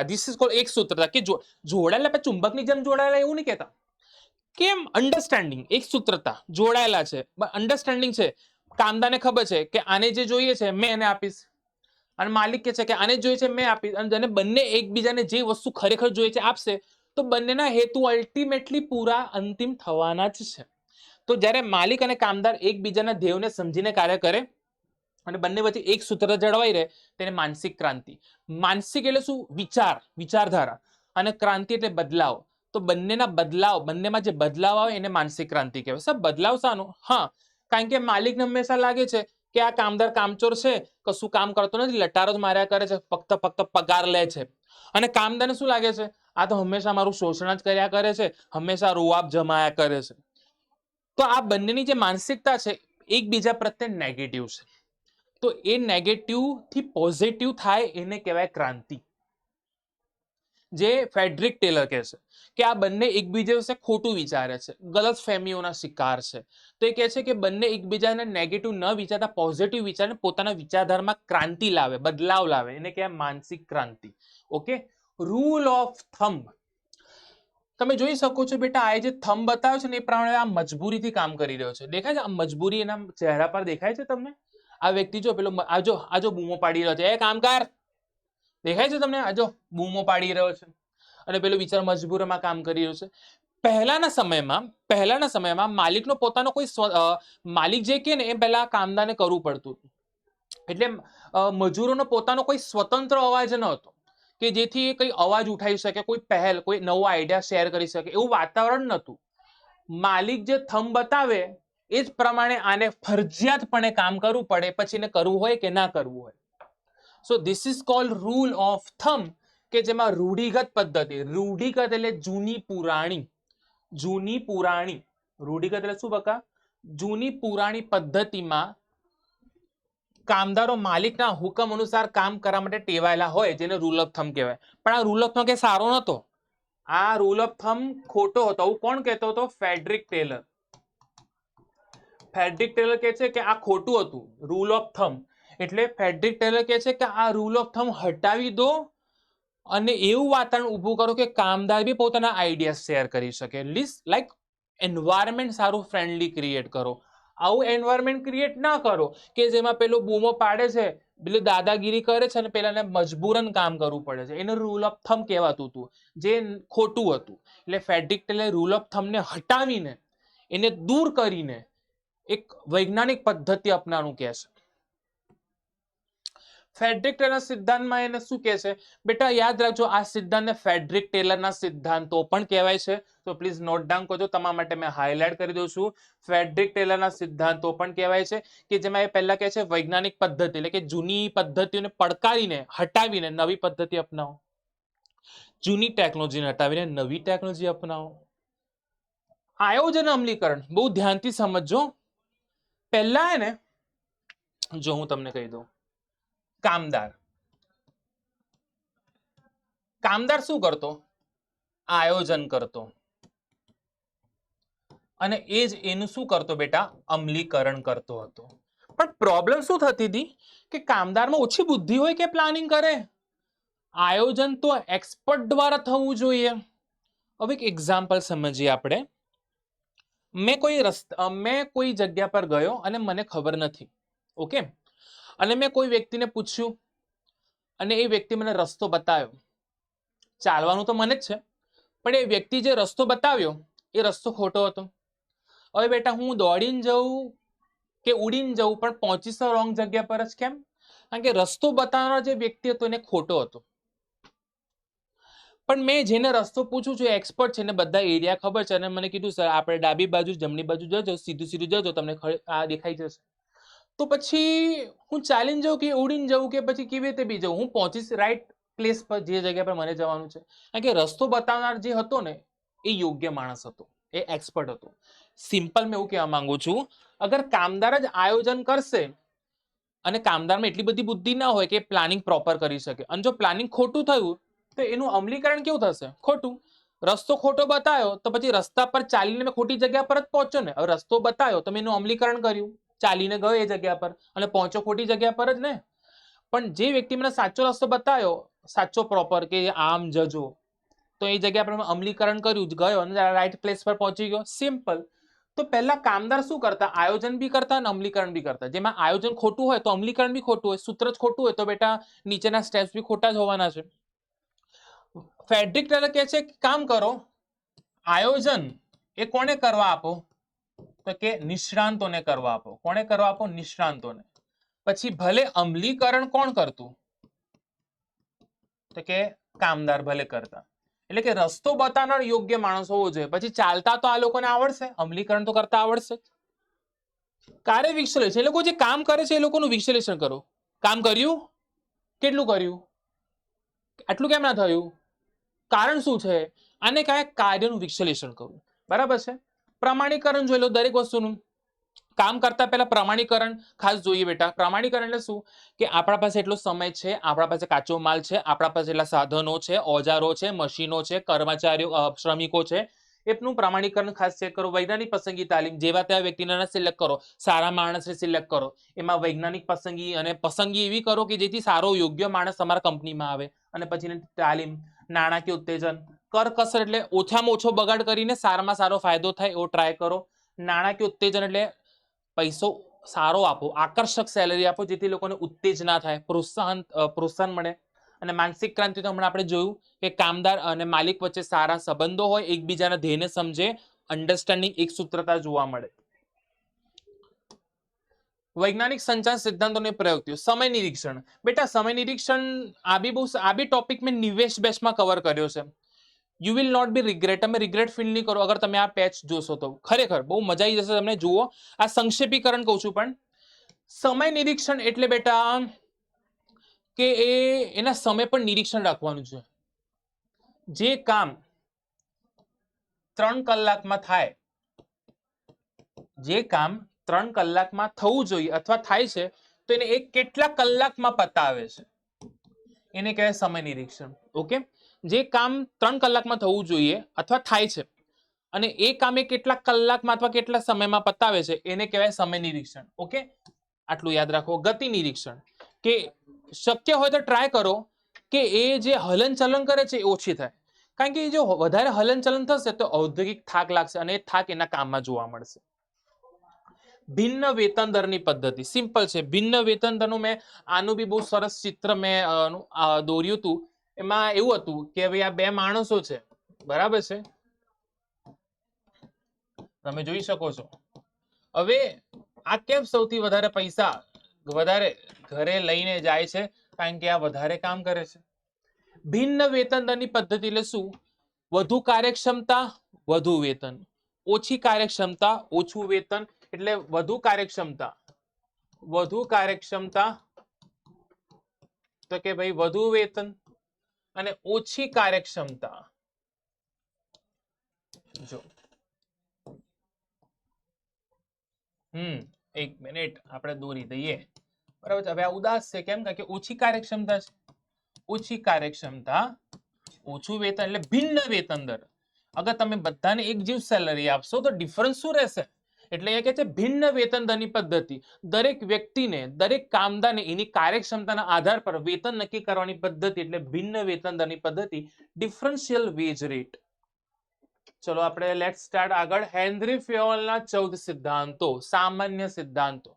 ધીસ ઇઝ કોલ્ડ એક સૂત્રતા, કે જોડાયેલા ચુંબકની જેમ જોડાયેલા એવું નહીં કહેતા. કેમ? અન્ડરસ્ટેન્ડિંગ, એક સૂત્રતા, જોડાયેલા છે, અન્ડરસ્ટેન્ડિંગ છે. કામદારને ખબર છે કે આને જે જોઈએ છે મેં એને આપીશ, અને માલિક કે છે કે આને જોઈએ છે મેં આપીશ, અને બંને એકબીજાને જે વસ્તુ ખરેખર જોઈએ છે આપશે તો બંનેના હેતુ અલ્ટિમેટલી પૂરા અંતિમ થવાના જ છે. તો જ્યારે માલિક અને કામદાર એકબીજાના ધ્યેયોને સમજીને કાર્ય કરે અને બંને વચ્ચે એક સૂત્ર જળવાઈ રહે તેને માનસિક ક્રાંતિ. માનસિક એટલે શું? વિચારધારા, અને ક્રાંતિ એટલે બદલાવ. તો તો બંનેમાં જે બદલાવ આવે એને માનસિક ક્રાંતિ કહેવાય. સર બદલાવ શાનો? હા, કારણ કે માલિકને હંમેશા લાગે છે કે આ કામદાર કામચોર છે, કશું કામ કરતો નથી, લટારો જ માર્યા કરે છે, ફક્ત પગાર લે છે. અને કામદારને શું લાગે છે? આ તો હંમેશા મારું શોષણ જ કર્યા કરે છે, હંમેશા રોઆબ જમાયા કરે છે. તો આ બંનેની જે માનસિકતા છે એકબીજા પ્રત્યે નેગેટિવ છે. તો એ નેગેટિવ થી પોઝિટિવ થાય એને કહેવાય ક્રાંતિ. જે ફેડરિક ટેલર કહે છે કે આ બંને એકબીજા વિશે ખોટું વિચારે છે, ગલત ફહેમીઓના શિકાર છે. તો એ કહે છે કે બંને એકબીજાને નેગેટિવ ન વિચારતા પોઝિટિવ વિચારને પોતાના વિચારધારામાં ક્રાંતિ લાવે, બદલાવ લાવે, એને કહેવાય માનસિક ક્રાંતિ. Okay, rule of thumb. તમે જોઈ શકો છો બેટા, આ જે થંબ બતાવ્યો છે ને એ પ્રમાણે આ મજબૂરીથી કામ કરી રહ્યો છે. દેખાય છે આ મજબૂરી એના ચહેરા પર દેખાય છે તમને? આ વ્યક્તિ જો પેલો આજો બૂમો પાડી રહ્યો છે, એ કામકાર, દેખાય છે તમને? આજો બૂમો પાડી રહ્યો છે અને પેલો બિચારો મજબૂરીમાં કામ કરી રહ્યો છે. પહેલાના સમયમાં માલિકનો પોતાનો કોઈ માલિક જે કે ને એ પહેલા કામદારને કરવું પડતું હતું. એટલે મજૂરોનો પોતાનો કોઈ સ્વતંત્ર અવાજ ન હતો કે જેથી કઈ અવાજ ઉઠાવી શકે, કોઈ પહેલ, કોઈ નવો આઈડિયા શેર કરી શકે, એવું વાતાવરણ નહોતું. માલિક જે થંબ બતાવે એ જ પ્રમાણે આને ફરજિયાતપણે કામ કરવું પડે, પછી એને કરવું હોય કે ના કરવું હોય. So this is called rule of thumb, કે જેમાં રૂઢિગત પદ્ધતિ, રૂઢિગત એટલે જૂની પુરાણી, રૂઢિગત એટલે શું બકા? જૂની પુરાણી પદ્ધતિમાં કામદારો માલિકના હુકમ અનુસાર કામ કરવા માટે ટેવાયેલા હોય, જેને રૂલ ઓફ થંબ કહેવાય. પણ આ રૂલ ઓફ થંબ કે સારો નતો, આ રૂલ ઓફ થંબ ખોટો હતો. આવું કોણ કહેતો હતો? Frederick Taylor. ફેડરિક ટેલર કહે છે કે આ ખોટું હતું, રૂલ ઓફ થંબ. એટલે ફેડરિક ટેલર કહે છે કે આ રૂલ ઓફ થંબ હટાવી દો અને એવું વાતાવરણ ઊભું કરો કે કામદાર બી પોતાના આઈડિયા શેર કરી શકે. લાઈક એન્વાયરમેન્ટ સારું ફ્રેન્ડલી ક્રિએટ કરો. આવું એન્વાયરમેન્ટ ક્રિએટ ના કરો કે જેમાં પેલો બૂમો પાડે છે, પેલું દાદાગીરી કરે છે અને પેલાને મજબૂરન કામ કરવું પડે છે. એને રૂલ ઓફ થંબ કહેવાતું હતું, જે ખોટું હતું. એટલે ફેડરિક ટેલરે રૂલ ઓફ થંબને હટાવીને, એને દૂર કરીને એક વૈજ્ઞાનિક પદ્ધતિ અપનાવવાનું કહે છે. ફેડરિક ટેલરના સિદ્ધાંતમાં એને શું કહે છે બેટા? યાદ રાખજો, આ સિદ્ધાંતને ફેડરિક ટેલરના સિદ્ધાંતો પણ કહેવાય છે. તો પ્લીઝ નોટ ડાઉન કરજો, તમારા માટે મેં હાઇલાઇટ કરી દઉં છું. ફેડરિક ટેલરના સિદ્ધાંતો પણ કહેવાય છે, કે જેમાં એ પહેલા કહે છે વૈજ્ઞાનિક પદ્ધતિ, એટલે કે જૂની પદ્ધતિઓને પડકારીને હટાવીને નવી પદ્ધતિ અપનાવો, જૂની ટેકનોલોજીને હટાવીને નવી ટેકનોલોજી અપનાવો. આયોજન અમલીકરણ બહુ ધ્યાનથી સમજજો. પહેલા એને જો હું તમને કહી દઉં, કામદાર શું કરતો? આયોજન કરતો. અને એ જ એનું શું કરતો બેટા? અમલીકરણ કરતો હતો. પણ પ્રોબ્લેમ શું થતી હતી કે કામદારમાં ઓછી બુદ્ધિ હોય કે પ્લાનિંગ કરે. આયોજન તો એક્સપર્ટ દ્વારા થવું જોઈએ. હવે એક એક્ઝામ્પલ સમજીએ આપણે. મેં કોઈ જગ્યા પર ગયો અને મને ખબર નથી, ઓકે, અને મેં કોઈ વ્યક્તિને પૂછ્યું અને એ વ્યક્તિ મને રસ્તો બતાવ્યો. ચાલવાનું તો મને જ છે, પણ એ વ્યક્તિ જે રસ્તો બતાવ્યો એ રસ્તો ખોટો હતો. હવે બેટા હું દોડીને જઉં કે ઉડીને જઉં પણ પહોંચીશ તો રોંગ જગ્યા પર જ. કેમ? કારણ કે રસ્તો બતાવનારો જે વ્યક્તિ હતો એને ખોટો હતો. પણ મેં જેને રસ્તો પૂછું છું એક્સપર્ટ છે, એને બધા એરિયા ખબર છે, અને મને કીધું સર આપણે ડાબી બાજુ જમણી બાજુ જજો, સીધું જજો, તમને આ દેખાઈ જશે. તો પછી હું ચાલીને જાઉં કે ઉડીને જઉં કે પછી કેવી રીતે બી જઉં, હું પહોંચીશ રાઈટ પ્લેસ પર, જે જગ્યા પર મને જવાનું છે. કારણ કે રસ્તો બતાવનાર જે હતો ને એ યોગ્ય માણસ હતો, એ એક્સપર્ટ હતો. સિમ્પલ મેં એવું કહેવા માંગુ છું, અગર કામદાર જ આયોજન કરશે અને કામદારમાં એટલી બધી બુદ્ધિ ના હોય કે પ્લાનિંગ પ્રોપર કરી શકે, અને જો પ્લાનિંગ ખોટું થયું તો એનું અમલીકરણ કેવું થશે? ખોટું. રસ્તો ખોટો બતાવ્યો તો પછી રસ્તા પર ચાલીને મેં ખોટી જગ્યા પર જ પહોંચ્યો ને. હવે રસ્તો બતાવ્યો તો મેં એનું અમલીકરણ કર્યું, ચાલીને ગયો એ જગ્યા પર અને પહોંચ્યો ખોટી જગ્યા પર જ ને. પણ જે વ્યક્તિ મને સાચો રસ્તો બતાવ્યો, સાચો પ્રોપર કે આમ જજો, તો એ જગ્યા પર મેં અમલીકરણ કર્યું, ગયો અને રાઈટ પ્લેસ પર પહોંચી ગયો. સિમ્પલ. તો પહેલા કામદાર શું કરતા? આયોજન બી કરતા અને અમલીકરણ બી કરતા. જેમાં આયોજન ખોટું હોય તો અમલીકરણ બી ખોટું હોય, સૂત્ર જ ખોટું હોય તો બેટા નીચેના સ્ટેપ્સ બી ખોટા જ હોવાના છે. ફેડરિક ટેલર કહે છે કામ કરો, આયોજન એ કોને કરવા આપો? તો કે નિષ્ણાંતોને કરવા આપો. કોને કરવા આપો? નિષ્ણાંતોને. પછી ભલે અમલીકરણ કોણ કરતું? તો કે કામદાર ભલે કરતા. એટલે કે રસ્તો બતાવનાર યોગ્ય માણસ હોવો જોઈએ. પછી ચાલતા તો આ લોકોને આવડશે, અમલીકરણ તો કરતા આવડશે. કાર્ય વિશ્લેષણ, એ લોકો જે કામ કરે છે એ લોકોનું વિશ્લેષણ કરો. કામ કર્યું, કેટલું કર્યું, આટલું કેમ ના થયું, કારણ શું છે, આને કયા કાર્યનું વિશ્લેષણ કરવું. બરાબર છે. પ્રમાણીકરણ જોઈ લો દરેક વસ્તુનું. કામ કરતા પહેલા પ્રમાણીકરણ ખાસ જોઈએ બેટા. પ્રમાણીકરણ એટલે શું કે આપણા પાસે એટલો સમય છે, આપણા પાસે કાચો માલ છે, આપણા પાસે એટલા સાધનો છે, ઓજારો છે, મશીનો છે, કર્મચારીઓ શ્રમિકો છે, એનું પ્રમાણીકરણ ખાસ ચેક કરો. વૈજ્ઞાનિક પસંદગી તાલીમ, જેવા તેવા વ્યક્તિને સિલેક્ટ કરો, સારા માણસને સિલેક્ટ કરો. એમાં વૈજ્ઞાનિક પસંદગી અને પસંદગી એવી કરો કે જેથી સારો યોગ્ય માણસ તમારા કંપનીમાં આવે. અને પછી તાલીમ, નાણાકીય ઉત્તેજન, કરકસર એટલે ઓછામાં ઓછો બગાડ કરીને સારામાં સારો ફાયદો થાય એવો ટ્રાય કરો. નાણાકીય ઉત્તેજન એટલે પૈસો સારો આપો, આકર્ષક સેલરી આપો જેથી લોકોને ઉત્તેજના થાય, પ્રોત્સાહન મળે. અને માનસિક ક્રાંતિ તો હમણાં આપણે જોયું કે કામદાર અને માલિક વચ્ચે સારા સંબંધો હોય, એકબીજાના ધ્યેયને સમજે, અન્ડરસ્ટેન્ડિંગ, એક સૂત્રતા જોવા મળે. વૈજ્ઞાનિક સંચાર સિદ્ધાંતોની પ્રયોગો. સમય નિરીક્ષણ બેટા, સમય નિરીક્ષણ આ બી ટોપિક મેં નિવેશ બેચમાં કવર કર્યો છે. You will not be regret, તમે રિગ્રેટ ફીલ નહીં કરો અગર તમે આ પેચ જોશો તો. ખરેખર બહુ મજા આવી જશે તમને. જુઓ, આ સંક્ષેપીકરણ કહું છું, પણ સમય નિરીક્ષણ એટલે બેટા કે એના સમય પર નિરીક્ષણ રાખવાનું છે. જે કામ 3 કલાકમાં થાય, જે કામ 3 કલાકમાં થવું જોઈએ અથવા થાય છે, તો એને એ કેટલા કલાકમાં પતાવે છે એને કહેવાય સમય નિરીક્ષણ. ઓકે, જે કામ 3 કલાકમાં થવું જોઈએ અથવા થાય છે અને એ કામ એ કેટલા કલાકમાં અથવા કેટલા સમયમાં પતાવે છે એને કહેવાય સમય નિરીક્ષણ. ઓકે, આટલું યાદ રાખો. ગતિ નિરીક્ષણ, કે શક્ય હોય તો ટ્રાય કરો કે એ જે હલનચલન કરે છે એ ઓછી થાય. કારણ કે જો વધારે હલનચલન થશે તો ઔદ્યોગિક થાક લાગશે અને એ થાક એના કામમાં જોવા મળશે. ભિન્ન વેતન દરની પદ્ધતિ સિમ્પલ છે. ભિન્ન વેતન દરનું મેં આનું બી બહુ સરસ ચિત્ર મેં દોર્યું હતું. એમાં એવું હતું કે ભાઈ આ બે માણસો છે, બરાબર છે, તમે જોઈ શકો છો. હવે આ કેમ સૌથી વધારે પૈસા વધારે ઘરે લઈને જાય છે? કારણ કે આ વધારે કામ કરે છે. ભિન્ન વેતન દરની પદ્ધતિ એટલે શું? વધુ કાર્યક્ષમતા વધુ વેતન, ઓછી કાર્યક્ષમતા ઓછું વેતન. એટલે વધુ કાર્યક્ષમતા તો કે ભાઈ વધુ વેતન, અને ઓછી કાર્યક્ષમતા જો એક મિનિટ આપણે દોરી દઈએ. બરાબર છે. હવે આ ઉદાસ છે કેમ? કારણ કે ઓછી કાર્યક્ષમતા છે. ઓછી કાર્યક્ષમતા ઓછું વેતન એટલે ભિન્ન વેતન દર. અગર તમે બધાને એક જેવી સેલરી આપશો તો ડિફરન્સ શું રહેશે? એટલે એ કહે છે ભિન્ન વેતન દરની પદ્ધતિ. દરેક વ્યક્તિને, દરેક કામદારને એની કાર્યક્ષમતાના આધાર પર વેતન નક્કી કરવાની પદ્ધતિ એટલે ભિન્ન વેતન દરની પદ્ધતિ, ડિફરન્શિયલ વેજ રેટ. ચલો આપણે લેટ્સ સ્ટાર્ટ આગળ. હેનરી ફેયોલના 14 સિદ્ધાંતો, સામાન્ય સિદ્ધાંતો.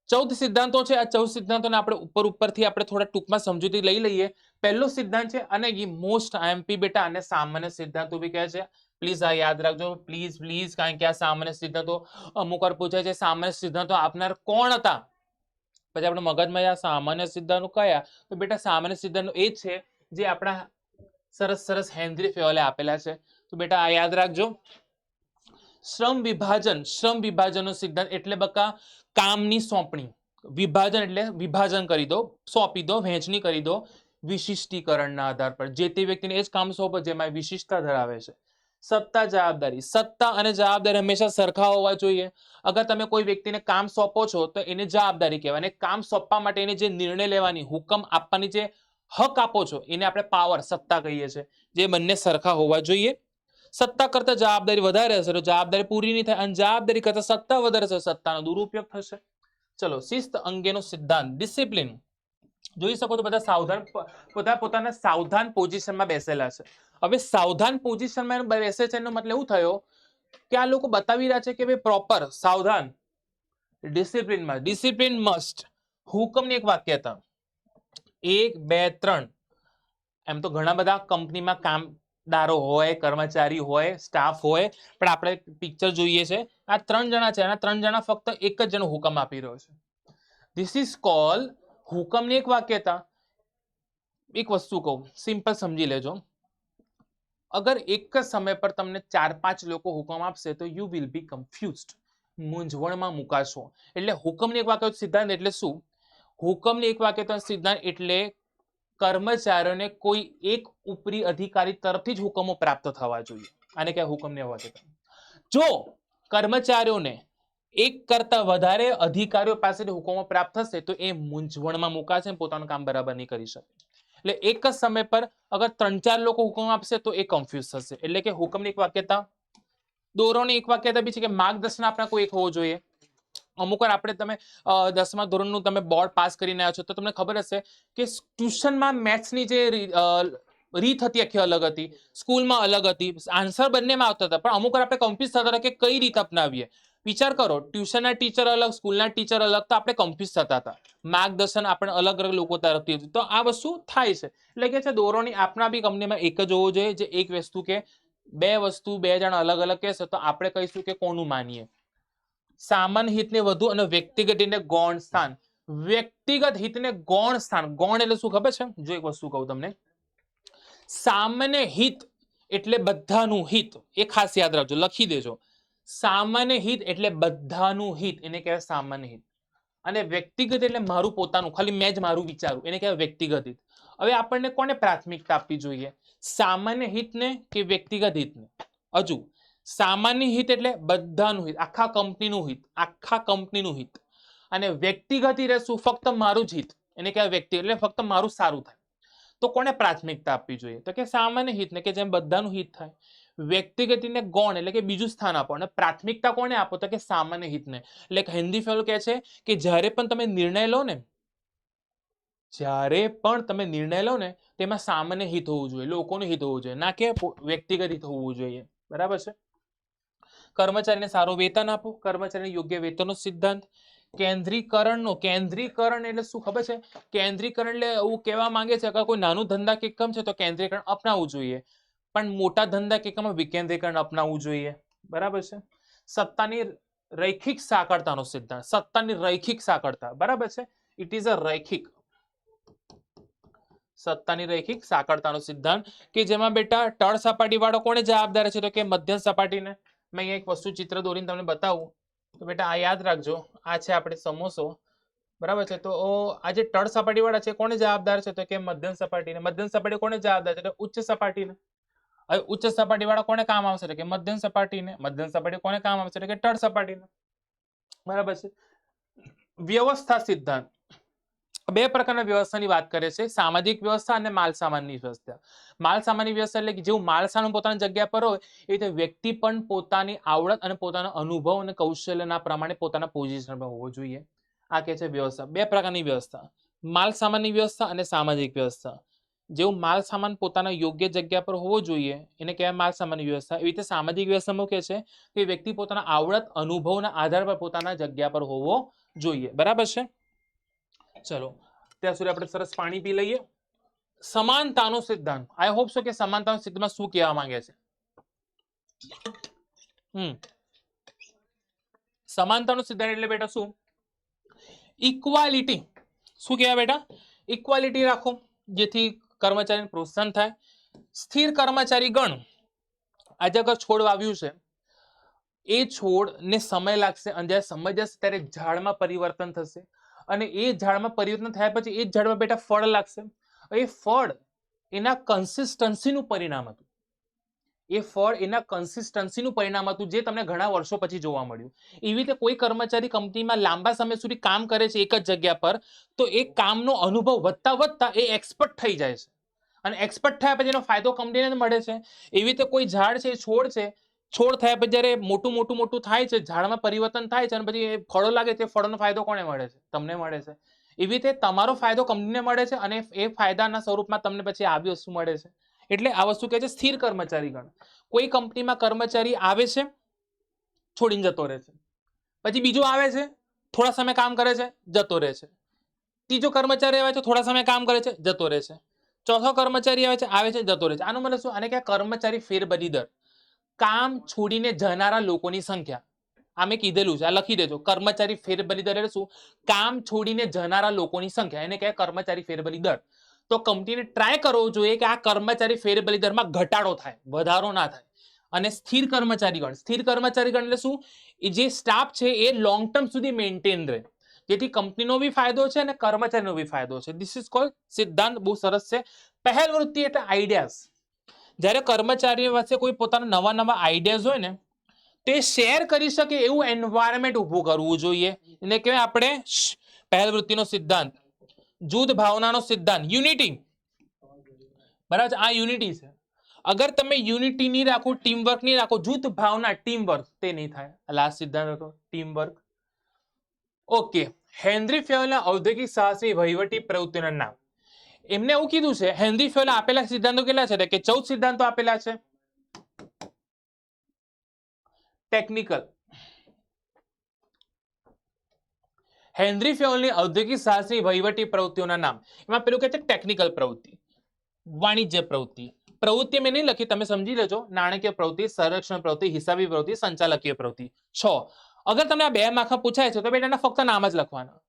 14 સિદ્ધાંતો છે. આ 14 સિદ્ધાંતોને આપણે ઉપરથી આપણે થોડા ટૂંકમાં સમજૂતી લઈ લઈએ. પહેલો સિદ્ધાંત છે અને એ મોસ્ટ આઈએમપી બેટા, અને સામાન્ય સિદ્ધાંતો બી કહે છે. પ્લીઝ આ યાદ રાખજો, પ્લીઝ, કારણ કે આ સામાન્ય સિદ્ધાંતો અમુક વાર પૂછાય છે. સામાન્ય સિદ્ધાંતો આપનાર કોણ હતા? પછી આપણે મગજમાં આ સામાન્ય સિદ્ધાંતો કયા? તો બેટા સામાન્ય સિદ્ધાંતો એ છે જે આપણા સરસ હેનરી ફેયોલે આપેલા છે. તો બેટા આ યાદ રાખજો. શ્રમ વિભાજનનો સિદ્ધાંત એટલે બકા કામની સોંપણી. વિભાજન એટલે વિભાજન કરી દો, સોંપી દો, વહેંચણી કરી દો વિશિષ્ટીકરણના આધાર પર. જે તે વ્યક્તિને એ જ કામ સોંપો જેમાં વિશિષ્ટતા ધરાવે છે. સત્તા જવાબદારી, સત્તા અને જવાબદારી હંમેશા સરખા હોવા જોઈએ. અગર તમે કોઈ વ્યક્તિને કામ સોંપો છો તો એને જવાબદારી કહેવાય, અને કામ સોંપવા માટે એને જે નિર્ણય લેવાની, હુકમ આપવાની જે હક આપો છો એને આપણે પાવર, સત્તા કહીએ છીએ. જે બંને સરખા હોવા જોઈએ. સત્તા કરતા જવાબદારી વધારે હશે તો જવાબદારી પૂરી નહીં થાય, અને જવાબદારી કરતા સત્તા વધારે હશે સત્તાનો દુરુપયોગ થશે. ચલો, શિસ્ત અંગેનો સિદ્ધાંત, ડિસિપ્લિન. જોઈ શકો તો બધા પોતાના સાવધાન પોઝિશનમાં બેસેલા છે. હવે સાવધાન પોઝિશનમાં બેસે છે એનો મતલબ એવું થયો કે આ લોકો બતાવી રહ્યા છે કે ભાઈ પ્રોપર સાવધાન, ડિસિપ્લિનમાં. Discipline must. હુકમની એક વાક્યતા, 1 2 3. એમ તો ઘણા બધા કંપનીમાં કામદારો હોય, કર્મચારી હોય, સ્ટાફ હોય, પણ આપણે પિક્ચર જોઈએ છે આ 3 જણા છે, અને 3 જણા ફક્ત એક જ જણો હુકમ આપી રહ્યો છે. ધીસ ઇઝ કોલ હુકમની એક વાક્યતા. એક વસ્તુ કહું, સિમ્પલ સમજી લેજો. અગર એક જ સમય પર તમને 4-5 લોકો હુકમ આપશે તો યુ વિલ બી કન્ફ્યુઝડ, મૂંઝવણમાં મુકાશો. એટલે હુકમની એક વાક્ય સિદ્ધાંત એટલે શું? હુકમની એક વાક્ય સિદ્ધાંત એટલે કર્મચારીઓને કોઈ એક ઉપરી અધિકારી તરફથી જ હુકમો પ્રાપ્ત થવા જોઈએ. આને કહેવાય હુકમની વાક્યતા. જો કર્મચારીઓને એક કરતા વધારે અધિકારીઓ પાસેથી હુકમો પ્રાપ્ત થશે તો એ મૂંઝવણમાં મુકાશે અને પોતાનું કામ બરાબર નહીં કરી શકે. એટલે એક જ સમય પર અગર 3-4 લોકો હુકમ આપશે તો એ કન્ફ્યુઝ થશે. એટલે કે હુકમની એક વાક્યતા. દોરોની એક વાક્યતા બી છે કે માર્ગદર્શન આપણા કોઈ એક હોવો જોઈએ. અમુક વાર આપણે તમે 10મા ધોરણનું તમે બોર્ડ પાસ કરીને આવ્યા છો તો તમને ખબર હશે કે ટ્યુશનમાં મેથ્સની જે રીત હતી આખી અલગ હતી, સ્કૂલમાં અલગ હતી, આન્સર બંનેમાં આવતા હતા, પણ અમુક વાર આપણે કન્ફ્યુઝ થતા હતા કે કઈ રીત અપનાવીએ. વિચાર કરો, ટ્યુશનના ટીચર અલગ, સ્કૂલના ટીચર અલગ, તો આપણે કન્ફ્યુઝ થતા હતા. માર્ગદર્શન આપણે અલગ અલગ લોકો તરફથી હતું. તો આ વસ્તુ થાય છે. એટલે કે છે દોરોની આપના બી કંપનીમાં એક જ હોવો જોઈએ, જે એક વસ્તુ કે બે જણા અલગ અલગ કહેશે તો આપણે કહીશું કે કોનું માનીએ. સામાન્ય હિતને વધુ અને વ્યક્તિગત હિતને ગૌણ સ્થાન. વ્યક્તિગત હિતને ગૌણ સ્થાન. ગૌણ એટલે શું ખબર છે? જો એક વસ્તુ કહું તમને, સામાન્ય હિત એટલે બધાનું હિત. એ ખાસ યાદ રાખજો, લખી દેજો. સામાન્ય હિત એટલે બધાનું હિત, એને કહેવાય સામાન્ય હિત. અને વ્યક્તિગત એટલે મારું પોતાનું, ખાલી મેં જ મારું વિચારું, એને કહેવાય વ્યક્તિગત હિત. હવે આપણને કોને પ્રાથમિકતા આપવી જોઈએ? સામાન્ય હિતને કે વ્યક્તિગત હિતને? હજુ સામાન્ય હિત એટલે બધાનું હિત, આખા કંપનીનું હિત, આખા કંપનીનું હિત. અને વ્યક્તિગત હિત શું? ફક્ત મારું જ હિત, એને કહેવાય વ્યક્તિ, એટલે ફક્ત મારું સારું થાય. તો કોને પ્રાથમિકતા આપવી જોઈએ? તો કે સામાન્ય હિતને, કે જેમ બધાનું હિત થાય. વ્યક્તિગત હિતને ગૌણ એટલે કે બીજું સ્થાન આપો. અને પ્રાથમિકતા કોને આપો? તો કે સામાન્ય હિતને. એટલે હિન્દી ફેલો કહે છે કે જ્યારે પણ તમે નિર્ણય લો ને, તેમાં સામાન્ય હિત હોવું જોઈએ, લોકોનું હિત હોવું જોઈએ, ના કે વ્યક્તિગત હિત હોવું જોઈએ. બરાબર છે? કર્મચારીને સારું વેતન આપો. કર્મચારીને યોગ્ય વેતનનો સિદ્ધાંત. કેન્દ્રીકરણ એટલે શું ખબર છે? કેન્દ્રીકરણ એટલે એવું કહેવા માંગે છે કે કોઈ નાનું ધંધા કે એકમ છે તો કેન્દ્રીકરણ અપનાવવું જોઈએ, પણ મોટા ધંધા કે એકમમાં વિકેન્દ્રીકરણ અપનાવવું જોઈએ. બરાબર છે? સત્તાની રૈખિક સાંકળતાનો સિદ્ધાંત. સત્તાની રૈખિક સાંકળતા. બરાબર છે? ઇટ ઇઝ અ રૈખિક. સત્તાની રૈખિક સાંકળતાનો સિદ્ધાંત, કે જેમાં બેટા તળ સપાટી વાળો કોને જવાબદાર છે? તો કે મધ્યમ સપાટીને. મેં અહીંયા એક વસ્તુ ચિત્ર દોરીને તમને બતાવું તો બેટા આ યાદ રાખજો. આ છે આપણે સમોસો. બરાબર છે? તો આ જે તળ સપાટી વાળા છે કોને જવાબદાર છે? તો કે મધ્યમ સપાટીને. મધ્યમ સપાટી કોને જવાબદાર છે? તો ઉચ્ચ સપાટીને. હવે ઉચ્ચ સપાટી વાળા કોને કામ આવશે? તો કે મધ્યમ સપાટીને. મધ્યમ સપાટી કોને કામ આવશે? તો કે તળ સપાટીને. બરાબર છે? વ્યવસ્થા સિદ્ધાંત બે પ્રકારના વ્યવસ્થાની વાત કરે છે, સામાજિક વ્યવસ્થા અને માલ સામાનની વ્યવસ્થા. માલ સામાનની વ્યવસ્થા એટલે કે જેવું માલ સામાન પોતાની જગ્યા પર હોય એ રીતે વ્યક્તિ પણ પોતાની આવડત અને પોતાના અનુભવ અને કૌશલ્યના પ્રમાણે પોતાના પોઝિશન પર હોવો જોઈએ. આ કહે છે વ્યવસ્થા. બે પ્રકારની વ્યવસ્થા, માલ સામાનની વ્યવસ્થા અને સામાજિક વ્યવસ્થા. જેવું માલ સામાન પોતાના યોગ્ય જગ્યા પર હોવો જોઈએ એને કહેવાય માલ સામાનની વ્યવસ્થા. એવી રીતે સામાજિક વ્યવસ્થામાં કહે છે કે વ્યક્તિ પોતાના આવડત અનુભવના આધાર પર પોતાના જગ્યા પર હોવો જોઈએ. બરાબર છે? ચલો ત્યાં સુધી આપણે સરસ પાણી પી લઈએ. સમાનતાનો સિદ્ધાંત. આઈ હોપ સો કે સમાનતાનો સિદ્ધાંત શું કહેવા માંગે છે? સમાનતાનો સિદ્ધાંત એટલે બેટા શું? ઇક્વાલિટી. શું કહેવાય બેટા? ઇક્વાલિટી રાખો, જેથી કર્મચારીને પ્રોત્સાહન થાય. સ્થિર કર્મચારી ગણ. આજે અગર છોડ વાવ્યું છે, એ છોડને સમય લાગશે, અને જ્યારે સમય જશે ત્યારે ઝાડમાં પરિવર્તન થશે, અને એ ઝાડમાં પરિવર્તન થયા પછી એ ઝાડમાં બેટા ફળ લાગશે. એ ફળ એના કન્સિસ્ટન્સીનું પરિણામ હતું. એ ફળ એના કન્સિસ્ટન્સીનું પરિણામ હતું, જે તમને ઘણા વર્ષો પછી જોવા મળ્યું. એવી રીતે કોઈ કર્મચારી કંપનીમાં લાંબા સમય સુધી કામ કરે છે એક જ જગ્યા પર, તો એ કામનો અનુભવ વધતા વધતા એ એક્સપર્ટ થઈ જાય છે, અને એક્સપર્ટ થયા પછી એનો ફાયદો કંપનીને મળે છે. એવી રીતે કોઈ ઝાડ છે, છોડ છે, છોડ થયા પછી જ્યારે મોટું થાય છે, ઝાડમાં પરિવર્તન થાય છે, અને પછી એ ફળો લાગે છે, ફળોનો ફાયદો કોને મળે છે? તમને મળે છે. એવી રીતે તમારો ફાયદો કંપનીને મળે છે, અને એ ફાયદાના સ્વરૂપમાં તમને પછી આવી વસ્તુ મળે છે. એટલે આ વસ્તુ કહે છે સ્થિર કર્મચારી ગણ. કોઈ કંપનીમાં કર્મચારી આવે છે, છોડીને જતો રહે છે, પછી બીજો આવે છે, થોડા સમય કામ કરે છે, જતો રહે છે, ત્રીજો કર્મચારી આવે છે, થોડા સમય કામ કરે છે, જતો રહે છે, ચોથો કર્મચારી આવે છે, જતો રહે છે. આનું મતલબ શું? આને કહેવાય કર્મચારી ફેરબદલી દર. કામ છોડીને જનારા લોકોની સંખ્યા. આ મેં કીધેલું છે, આ લખી દેજો. કર્મચારી ફેરબદલી દર એટલે શું? કામ છોડીને જનારા લોકોની સંખ્યા, એને કહેવાય કર્મચારી ફેરબદલી દર. તો કંપનીને ટ્રાય કરવો જોઈએ કે આ કર્મચારી ફેરબદલી દરમાં ઘટાડો થાય, વધારો ના થાય. અને સ્થિર કર્મચારીગણ એટલે શું? એ જે સ્ટાફ છે એ લોંગ ટર્મ સુધી મેન્ટેન રહે, જેથી કંપનીનો બી ફાયદો છે અને કર્મચારીનો બી ફાયદો છે. ધીસ ઇઝ કોલ્ડ સિદ્ધાંત. બહુ સરસ છે. પહેલ વૃત્તિ એટલે આઈડિયાઝ. જ્યારે કર્મચારીઓ પાસે કોઈ પોતાના નવા નવા આઈડિયાઝ હોય ને, તે શેર કરી શકે એવું એન્વાયરમેન્ટ ઊભું કરવું જોઈએ. એને કહેવાય આપણે પહેલ વૃત્તિનો સિદ્ધાંત, જૂથ ભાવનાનો સિદ્ધાંત, યુનિટી. બરાબર છે, આ યુનિટી છે. અગર તમે યુનિટી નહીં રાખો, ટીમવર્ક નહીં રાખો, જૂથ ભાવના, ટીમવર્ક, તે નહીં થાય. લાસ્ટ સિદ્ધાંત હતો ટીમવર્ક. ઓકે. હેનરી ફેયોલના ઔદ્યોગિક સાહસની વહીવટી પ્રવૃત્તિઓના નામ. એમને એવું કીધું છે, હેનરી ફેયોલે આપેલા સિદ્ધાંતો કેટલા છે? કે 14 સિદ્ધાંતો આપેલા છે. ટેકનિકલ. હેનરી ફેયોલની ઔદ્યોગિક સાહસની વહીવટી પ્રવૃત્તિઓના નામ. એમાં પેલું કહે છે ટેકનિકલ પ્રવૃત્તિ, વાણિજ્ય પ્રવૃત્તિ. પ્રવૃત્તિ મેં નહીં લખી, તમે સમજી લેજો. નાણાકીય પ્રવૃત્તિ, સંરક્ષણ પ્રવૃત્તિ, હિસાબી પ્રવૃત્તિ, સંચાલકીય પ્રવૃત્તિ. 6. અગર તમને આ 2 માર્ક પૂછાય છે તો બેટા ફક્ત નામ જ લખવાના.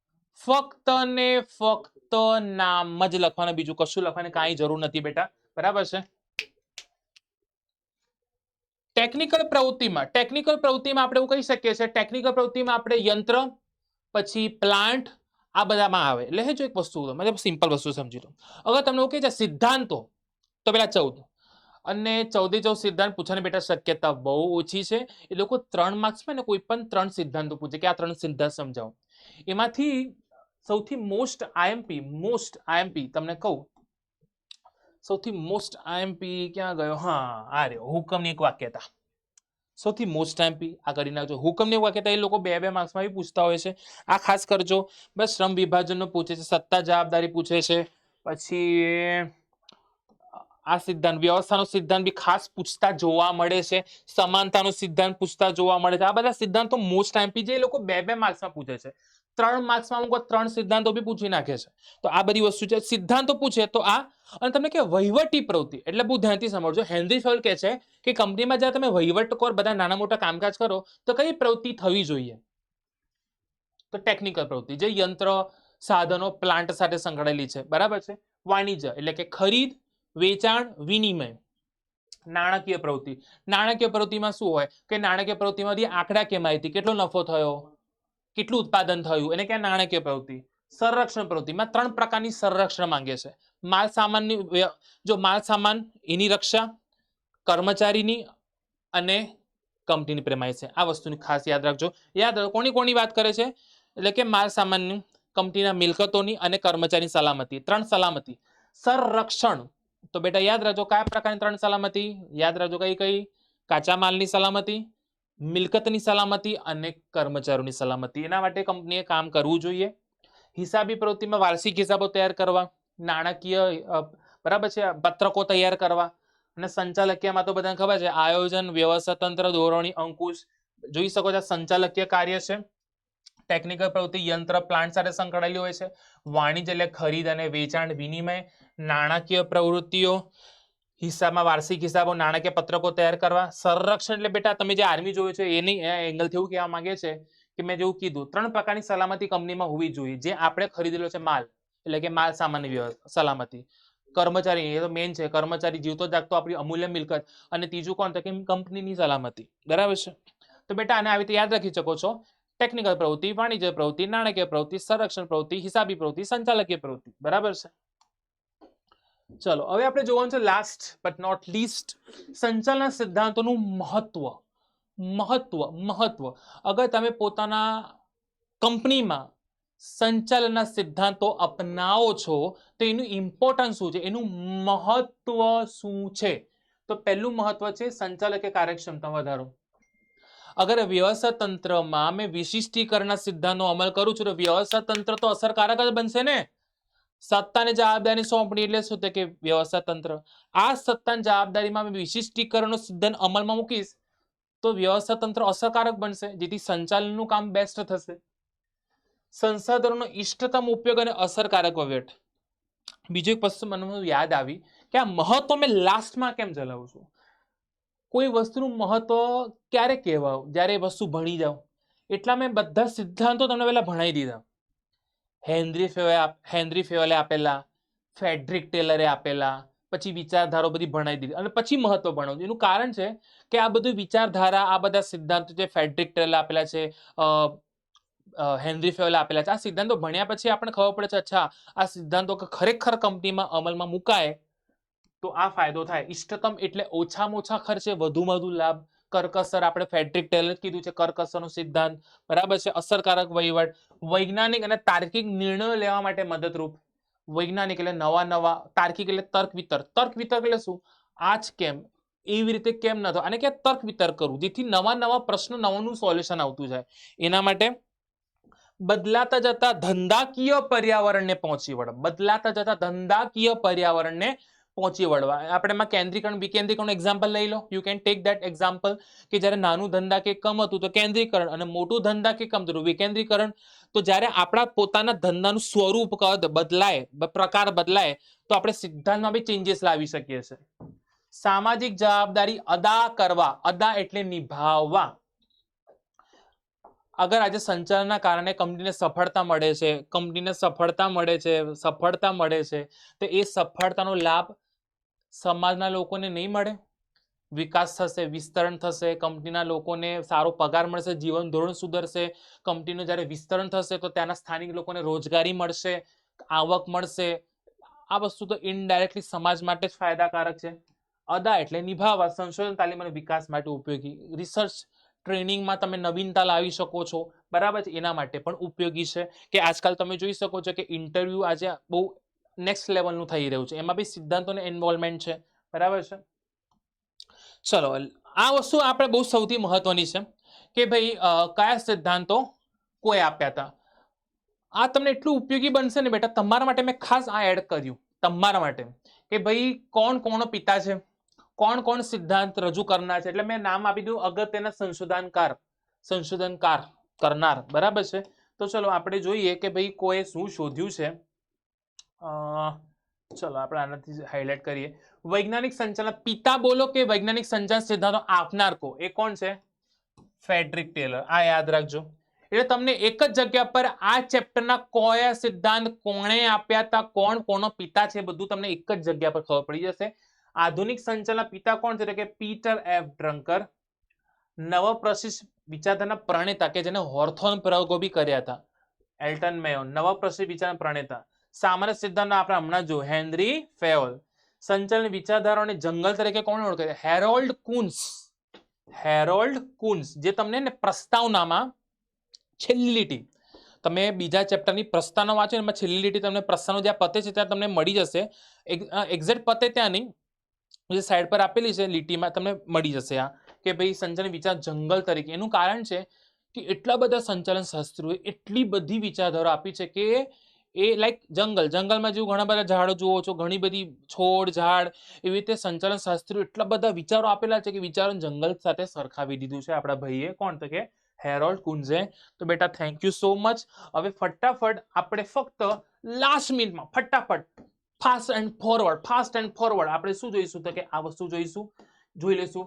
ફક્ત ને ફક્ત નામ જ લખવાના, બીજું કશું લખવાની કાંઈ જરૂર નથી બેટા. બરાબર છે. ટેકનિકલ પ્રવૃત્તિમાં આપણે એવું કહી શકીએ છીએ, ટેકનિકલ પ્રવૃત્તિમાં આપણે યંત્ર, પછી પ્લાન્ટ, આ બધામાં આવે. એટલે જો એક વસ્તુ મતલબ સિમ્પલ વસ્તુ સમજી લો. અગર તમને એવું કહે છે સિદ્ધાંતો, તો પેલા 14, અને 14 સિદ્ધાંત પૂછવાની બેટા શક્યતા બહુ ઓછી છે. એ લોકો 3 માર્ક્સમાં ને કોઈ પણ 3 સિદ્ધાંતો પૂછે કે આ 3 સિદ્ધાંત સમજાવો. એમાંથી સૌથી મોસ્ટ આઈએમપી તમને કહું, સૌથી મોસ્ટ આઈએમપી ક્યાં ગયો? હા, આ રહ્યો. હુકમની એક વાક્યતા, સૌથી મોસ્ટ આઈએમપી. આ કરી નાખજો. હુકમની એક વાક્યતા એ લોકો 2 માર્ક્સમાં બી પૂછતા હોય છે. આ ખાસ કરજો. બસ શ્રમ વિભાજનનો પૂછે છે, સત્તા જવાબદારી પૂછે છે, પછી આ સિદ્ધાંત, વ્યવસ્થાનો સિદ્ધાંત બી ખાસ પૂછતા જોવા મળે છે, સમાનતાનો સિદ્ધાંત પૂછતા જોવા મળે છે. આ બધા સિદ્ધાંતો મોસ્ટ આઈએમપી જે લોકો 2 માર્ક્સમાં પૂછે છે. 3 માર્ક્સમાં અમુક 3 સિદ્ધાંતો બી પૂછી નાખે છે. તો આ બધી વસ્તુ છે. સિદ્ધાંતો પૂછે તો આ. અને તમને કે વહીવટી પ્રવૃત્તિ એટલે બહુ ધ્યાનથી સમજજો. હેનરી ફેયોલ કહે છે કે કંપનીમાં જ્યારે તમે વહીવટ કરો, બધા નાના મોટા કામકાજ કરો, તો કઈ પ્રવૃત્તિ થવી જોઈએ? તો ટેકનિકલ પ્રવૃત્તિ, જે યંત્ર, સાધનો, પ્લાન્ટ સાથે સંકળાયેલી છે. બરાબર છે. વાણિજ્ય એટલે કે ખરીદ, વેચાણ, વિનિમય. નાણાકીય પ્રવૃત્તિમાં શું હોય કે નાણાકીય પ્રવૃત્તિમાંથી આંકડાકીય માહિતી, કેટલો નફો થયો, કેટલું ઉત્પાદન થયું, એને ક્યાં નાણાકીય પ્રવૃત્તિ. સંરક્ષણ પ્રવૃત્તિમાં 3 પ્રકારની સંરક્ષણ માંગે છે. માલ સામાન એની રક્ષા, કર્મચારીની અને કંપનીની પ્રેમાઇસ છે. આ વસ્તુની ખાસ યાદ રાખજો. યાદ રાખો કોની વાત કરે છે? એટલે કે માલ સામાનની, કંપનીના મિલકતોની અને કર્મચારીની સલામતી. 3 સલામતી. સંરક્ષણ તો બેટા યાદ રાખજો કયા પ્રકારની 3 સલામતી? યાદ રાખજો કઈ? કાચા માલની સલામતી, મિલકતની સલામતી અને કર્મચારીઓની સલામતી. એના માટે કંપનીએ કામ કરવું જોઈએ. હિસાબી પ્રવૃત્તિમાં વાર્ષિક હિસાબો તૈયાર કરવા, નાણાકીય બરાબર છે, પત્રકો તૈયાર કરવા, અને સંચાલકીયમાં તો બધાને ખબર છે, આયોજન, વ્યવસ્થા તંત્ર, ધોરણી, અંકુશ. જોઈ શકો છો સંચાલકીય કાર્ય છે. ટેકનિકલ પ્રવૃત્તિ યંત્ર, પ્લાન્ટ સાથે સંકળાયેલી હોય છે. વાણિજ્ય એટલે ખરીદ અને વેચાણ, વિનિમય. નાણાકીય પ્રવૃત્તિઓ, હિસાબમાં વાર્ષિક હિસાબો, નાણાકીય પત્રકો તૈયાર કરવા. સંરક્ષણ એટલે બેટા તમે જે આર્મી જોયું છે એની એંગલથી એવું કહેવા માંગે છે કે મેં જેવું કીધું 3 પ્રકારની સલામતી કંપનીમાં હોવી જોઈએ. જે આપણે ખરીદેલો છે માલ, એટલે કે માલ સામાનની સલામતી. કર્મચારી, એ તો મેઇન છે, કર્મચારી જીવતો જાગતો આપણી અમૂલ્ય મિલકત. અને ત્રીજું કોણ? તો કે કંપનીની સલામતી. બરાબર છે. તો બેટા આને આવી રીતે યાદ રાખી શકો છો. ટેકનિકલ પ્રવૃત્તિ, વાણિજ્ય પ્રવૃત્તિ, નાણાકીય પ્રવૃત્તિ, સંરક્ષણ પ્રવૃત્તિ, હિસાબી પ્રવૃત્તિ, સંચાલકીય પ્રવૃત્તિ. બરાબર છે. ચલો હવે આપણે જોવાનું છે લાસ્ટ બટ નોટ લીસ્ટ, સંચાલન સિદ્ધાંતોનું મહત્વ. અગર તમે પોતાના કંપનીમાં સંચાલનના સિદ્ધાંતો અપનાવો છો તો એનું ઇમ્પોર્ટન્સ શું છે, એનું મહત્વ શું છે? તો પહેલું મહત્વ છે સંચાલકીય કાર્યક્ષમતા વધારો. અગર વ્યવસ્થા તંત્રમાં મેં વિશિષ્ટીકરણના સિદ્ધાંતનો અમલ કરું છું તો વ્યવસ્થા તંત્ર તો અસરકારક જ બનશે ને. સત્તાને જવાબદારી સોંપણી એટલે શું? કે વ્યવસ્થા તંત્ર. આ સત્તાની જવાબદારીમાં મેં વિશિષ્ટીકરણનો સિદ્ધાંત અમલમાં મૂકીશ તો વ્યવસ્થા તંત્ર અસરકારક બનશે, જેથી સંચાલનનું કામ બેસ્ટ થશે. સંસાધનોનો ઇષ્ટતમ ઉપયોગ અને અસરકારક વહીવટ. બીજું એક વસ્તુ મને યાદ આવી કે આ મહત્વ મેં લાસ્ટમાં કેમ ચલાવું છું. કોઈ વસ્તુનું મહત્વ ક્યારે કહેવાય? જ્યારે એ વસ્તુ ભણી જાવ. એટલા મેં બધા સિદ્ધાંતો તમને પહેલા ભણાવી દીધા. હેનરી ફેયોલે આપેલા, ફેડરિક ટેલરે આપેલા, પછી વિચારધારો બધી ભણાવી દીધી અને પછી મહત્વ ભણાવ્યું. એનું કારણ છે કે આ બધું વિચારધારા, આ બધા સિદ્ધાંતો જે ફેડરિક ટેલરે આપેલા છે, હેનરી ફેવલે આપેલા છે, આ સિદ્ધાંતો ભણ્યા પછી આપણને ખબર પડે છે અચ્છા આ સિદ્ધાંતો ખરેખર કંપનીમાં અમલમાં મુકાય તો આ ફાયદો થાય. ઇષ્ટતમ એટલે ઓછામાં ઓછા ખર્ચે વધુમાં વધુ લાભ. કરકસર આપણે ફેડરિક ટેલરે કીધું છે, કરકસરનો સિદ્ધાંત, બરાબર છે. અસરકારક વહીવટ, વૈજ્ઞાનિક અને તાર્કિક નિર્ણયો લેવા માટે મદદરૂપ. વૈજ્ઞાનિક એટલે નવા તાર્કિક એટલે તર્ક વિતર્ક. તર્ક વિતર્ક એટલે શું? આ જ કેમ, એવી રીતે કેમ ન થયું, આને કે તર્ક વિતર્ક કરવું, જેથી નવા પ્રશ્નો, નવાનું સોલ્યુશન આવતું જાય. એના માટે બદલાતા જતા ધંધાકીય પર્યાવરણને પહોંચી વળવા. બદલાતા જતા ધંધાકીય પર્યાવરણને પહોંચી વળવા. આપણે એમાં કેન્દ્રીકરણ વિકેન્દ્રીકરણ એક્ઝામ્પલ લઈ લો. You can take that example કે જ્યારે નાનું ધંધા કે કમ હતું તો કેન્દ્રીકરણ, અને મોટું ધંધા કે કમ હતું વિકેન્દ્રીકરણ. તો જ્યારે આપણા પોતાના ધંધાનું સ્વરૂપ કદ બદલાય, પ્રકાર બદલાય, તો આપણે સિદ્ધાંતમાં બી ચેન્જીસ લાવી શકીએ છીએ. સામાજિક જવાબદારી અદા કરવા. અદા એટલે નિભાવવા. અગર આજે સંચાલનના કારણે કંપનીને સફળતા મળે છે, સફળતા મળે છે, તો એ સફળતાનો લાભ સમાજના લોકોને નહીં મળે? વિકાસ થશે, વિસ્તરણ થશે, કંપનીના લોકોને સારો પગાર મળશે, જીવન ધોરણ સુધરશે. કંપનીનું જ્યારે વિસ્તરણ થશે તો ત્યાંના સ્થાનિક લોકોને રોજગારી મળશે, આવક મળશે. આ વસ્તુ તો ઇનડાયરેક્ટલી સમાજ માટે જ ફાયદાકારક છે. અદા એટલે નિભાવવા, સંશોધન, તાલીમ અને વિકાસ માટે ઉપયોગી. રિસર્ચ ટ્રેનિંગમાં તમે નવીનતા લાવી શકો છો, બરાબર છે, એના માટે પણ ઉપયોગી છે. કે આજકાલ તમે જોઈ શકો છો કે ઇન્ટરવ્યુ આજે બહુ નેક્સ્ટ લેવલનું થઈ રહ્યું છે, એમાં બી સિદ્ધાંતોને ઇન્વોલ્વમેન્ટ છે, બરાબર છે. ચલો, આ વસ્તુ આપણે બહુ સૌથી મહત્વની છે કે ભાઈ કયા સિદ્ધાંતો કોઈ આપ્યા હતા. આ તમને એટલું ઉપયોગી બનશે ને બેટા, તમારા માટે મેં ખાસ આ એડ કર્યું તમારા માટે કે ભાઈ કોણ કોનો પિતા છે, કોણ સિદ્ધાંત રજૂ કરનાર છે. એટલે મેં નામ આપી દીધું અગત્યના સંશોધનકાર કરનાર, બરાબર છે. તો ચલો આપણે જોઈએ કે ભાઈ કોઈ શું શોધ્યું છે. ચલો આપણે આનાથી હાઇલાઇટ કરીએ. વૈજ્ઞાનિક સંચાલન પિતા બોલો કે વૈજ્ઞાનિક સંચાલન સિદ્ધાંતો આપનાર કો, એ કોણ છે? Frederick Taylor. આ યાદ રાખજો. એટલે તમને એક જ જગ્યા પર આ ચેપ્ટરના કયા સિદ્ધાંત કોણે આપ્યા હતા, કોણ કોનો પિતા છે, બધું તમને એક જ જગ્યા પર ખબર પડી જશે. આધુનિક સંચાલનના પિતા કોણ છે? કે પીટર એફ ડ્રંકર. નવપ્રશિષ્ટ વિચારધારાના પ્રણેતા કે જેને હોર્થોન પ્રયોગો બી કર્યા હતા, એલ્ટન મેયો. નવપ્રશિષ્ટ વિચારના પ્રણેતા. સામાન્ય સિદ્ધાંતનો આપણે હમણાં જો હેનરી ફેવલ. સંચાલન વિચારધારાને જંગલ તરીકે કોણ ઓળખે? Harold Coons. જે તમને પ્રસ્તાવનામાં છેલ્લી લીટી, તમે બીજા ચેપ્ટરની પ્રસ્તાવના વાંચો એમાં છેલ્લી લીટી તમને પ્રસ્તાવના જ્યાં પતે છે ત્યાં તમને મળી જશે. એક્ઝેક્ટ પતે ત્યાં નહીં, જે સાઈડ પર આપેલી છે લીટીમાં તમને મળી જશે આ કે ભાઈ સંચાલન વિચાર જંગલ તરીકે. એનું કારણ છે કે એટલા બધા સંચાલન શાસ્ત્રીઓએ એટલી બધી વિચારધારા આપી છે કે એ લાઈક જંગલમાં જેવું ઘણા બધા ઝાડો જુઓ છો, ઘણી બધી છોડ ઝાડ, એવી રીતે સંચાલન શાસ્ત્રીઓ એટલા બધા વિચારો આપેલા છે કે વિચારોને જંગલ સાથે સરખાવી દીધું છે આપણા ભાઈએ. કોણ? તો કે હેરોલ્ડ કુન્ઝે. તો બેટા થેન્ક યુ સો મચ. હવે ફટાફટ આપણે ફક્ત લાસ્ટ મિનિટમાં ફટાફટ ફાસ્ટ એન્ડ ફોરવર્ડ આપણે શું જોઈશું? તો કે આ વસ્તુ જોઈ લઈશું.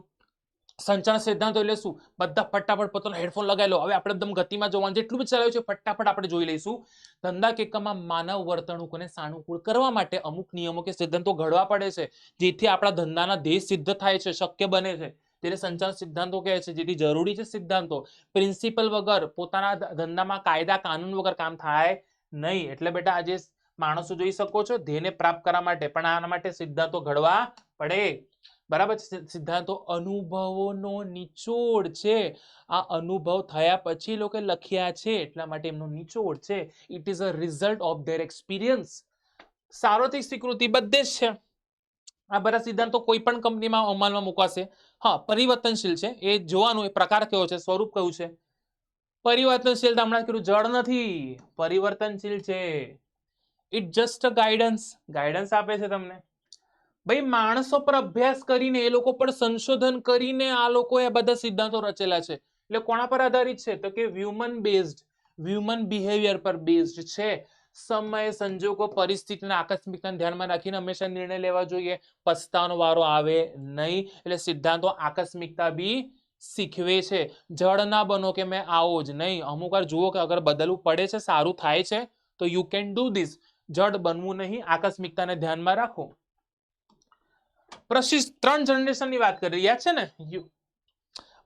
સંચાલન સિદ્ધાંતો એટલે શું? બધા ફટાફટ પોતાનો હેડફોન લગાવી લો. હવે આપણે એકદમ ગતિમાં જોવાનું, જેટલું બી ચલાવ્યું છે ફટાફટ આપણે જોઈ લઈશું. ધંધા કે એકમમાં માનવ વર્તણૂકોને સાનુકૂળ કરવા માટે અમુક નિયમો કે સિદ્ધાંતો ઘડવા પડે છે, જેથી આપણા ધંધાના ધ્યેય સિદ્ધ થાય છે, શક્ય બને છે. તેને સંચાલન સિદ્ધાંતો કહે છે. જેથી જરૂરી છે સિદ્ધાંતો. પ્રિન્સિપલ વગર પોતાના ધંધામાં કાયદા કાનૂન વગર કામ થાય નહીં. એટલે બેટા આજે માણસો જોઈ શકો છો ધ્યેયને પ્રાપ્ત કરવા માટે પણ આના માટે સિદ્ધાંતો ઘડવા પડે, બરાબર છે. સિદ્ધાંતો અનુભવોનો નિચોડ છે. આ અનુભવ થયા પછી લોકો લખ્યા છે, એટલા માટે એમનો નિચોડ છે. It is a result of their experience. સાર્વત્રિક સ્વીકૃતિ બધે જ છે. આ બધા સિદ્ધાંતો કોઈ પણ કંપનીમાં અમલમાં મુકાશે. હા, પરિવર્તનશીલ છે, એ જોવાનું એ પ્રકાર કયો છે, સ્વરૂપ કયું છે. પરિવર્તનશીલ હમણાં કીધું જડ નથી, પરિવર્તનશીલ છે. ઇટ જસ્ટ અ ગાઈડન્સ આપે છે તમને. ભાઈ માણસો પર અભ્યાસ કરીને, એ લોકો પર સંશોધન કરીને આ લોકોએ બધા સિદ્ધાંતો રચેલા છે. એટલે કોના પર આધારિત છે? તો કે હ્યુમન બિહેવિયર પર બેઝડ છે. સમય, સંજોગો, પરિસ્થિતિને આકસ્મિકતાને ધ્યાનમાં રાખીને હંમેશા નિર્ણય લેવા જોઈએ. પસ્તાવાનો વારો આવે નહીં. એટલે સિદ્ધાંતો આકસ્મિકતા બી શીખવે છે. જડ ના બનો કે મેં આવો જ નહીં. અમુક વાર જુઓ કે અગર બદલવું પડે છે, સારું થાય છે, તો યુ કેન ડુ ધીસ. જડ બનવું નહીં, આકસ્મિકતાને ધ્યાનમાં રાખો. પ્રશિષ્ટ 3 જનરેશનની વાત કરી રહ્યા છે ને,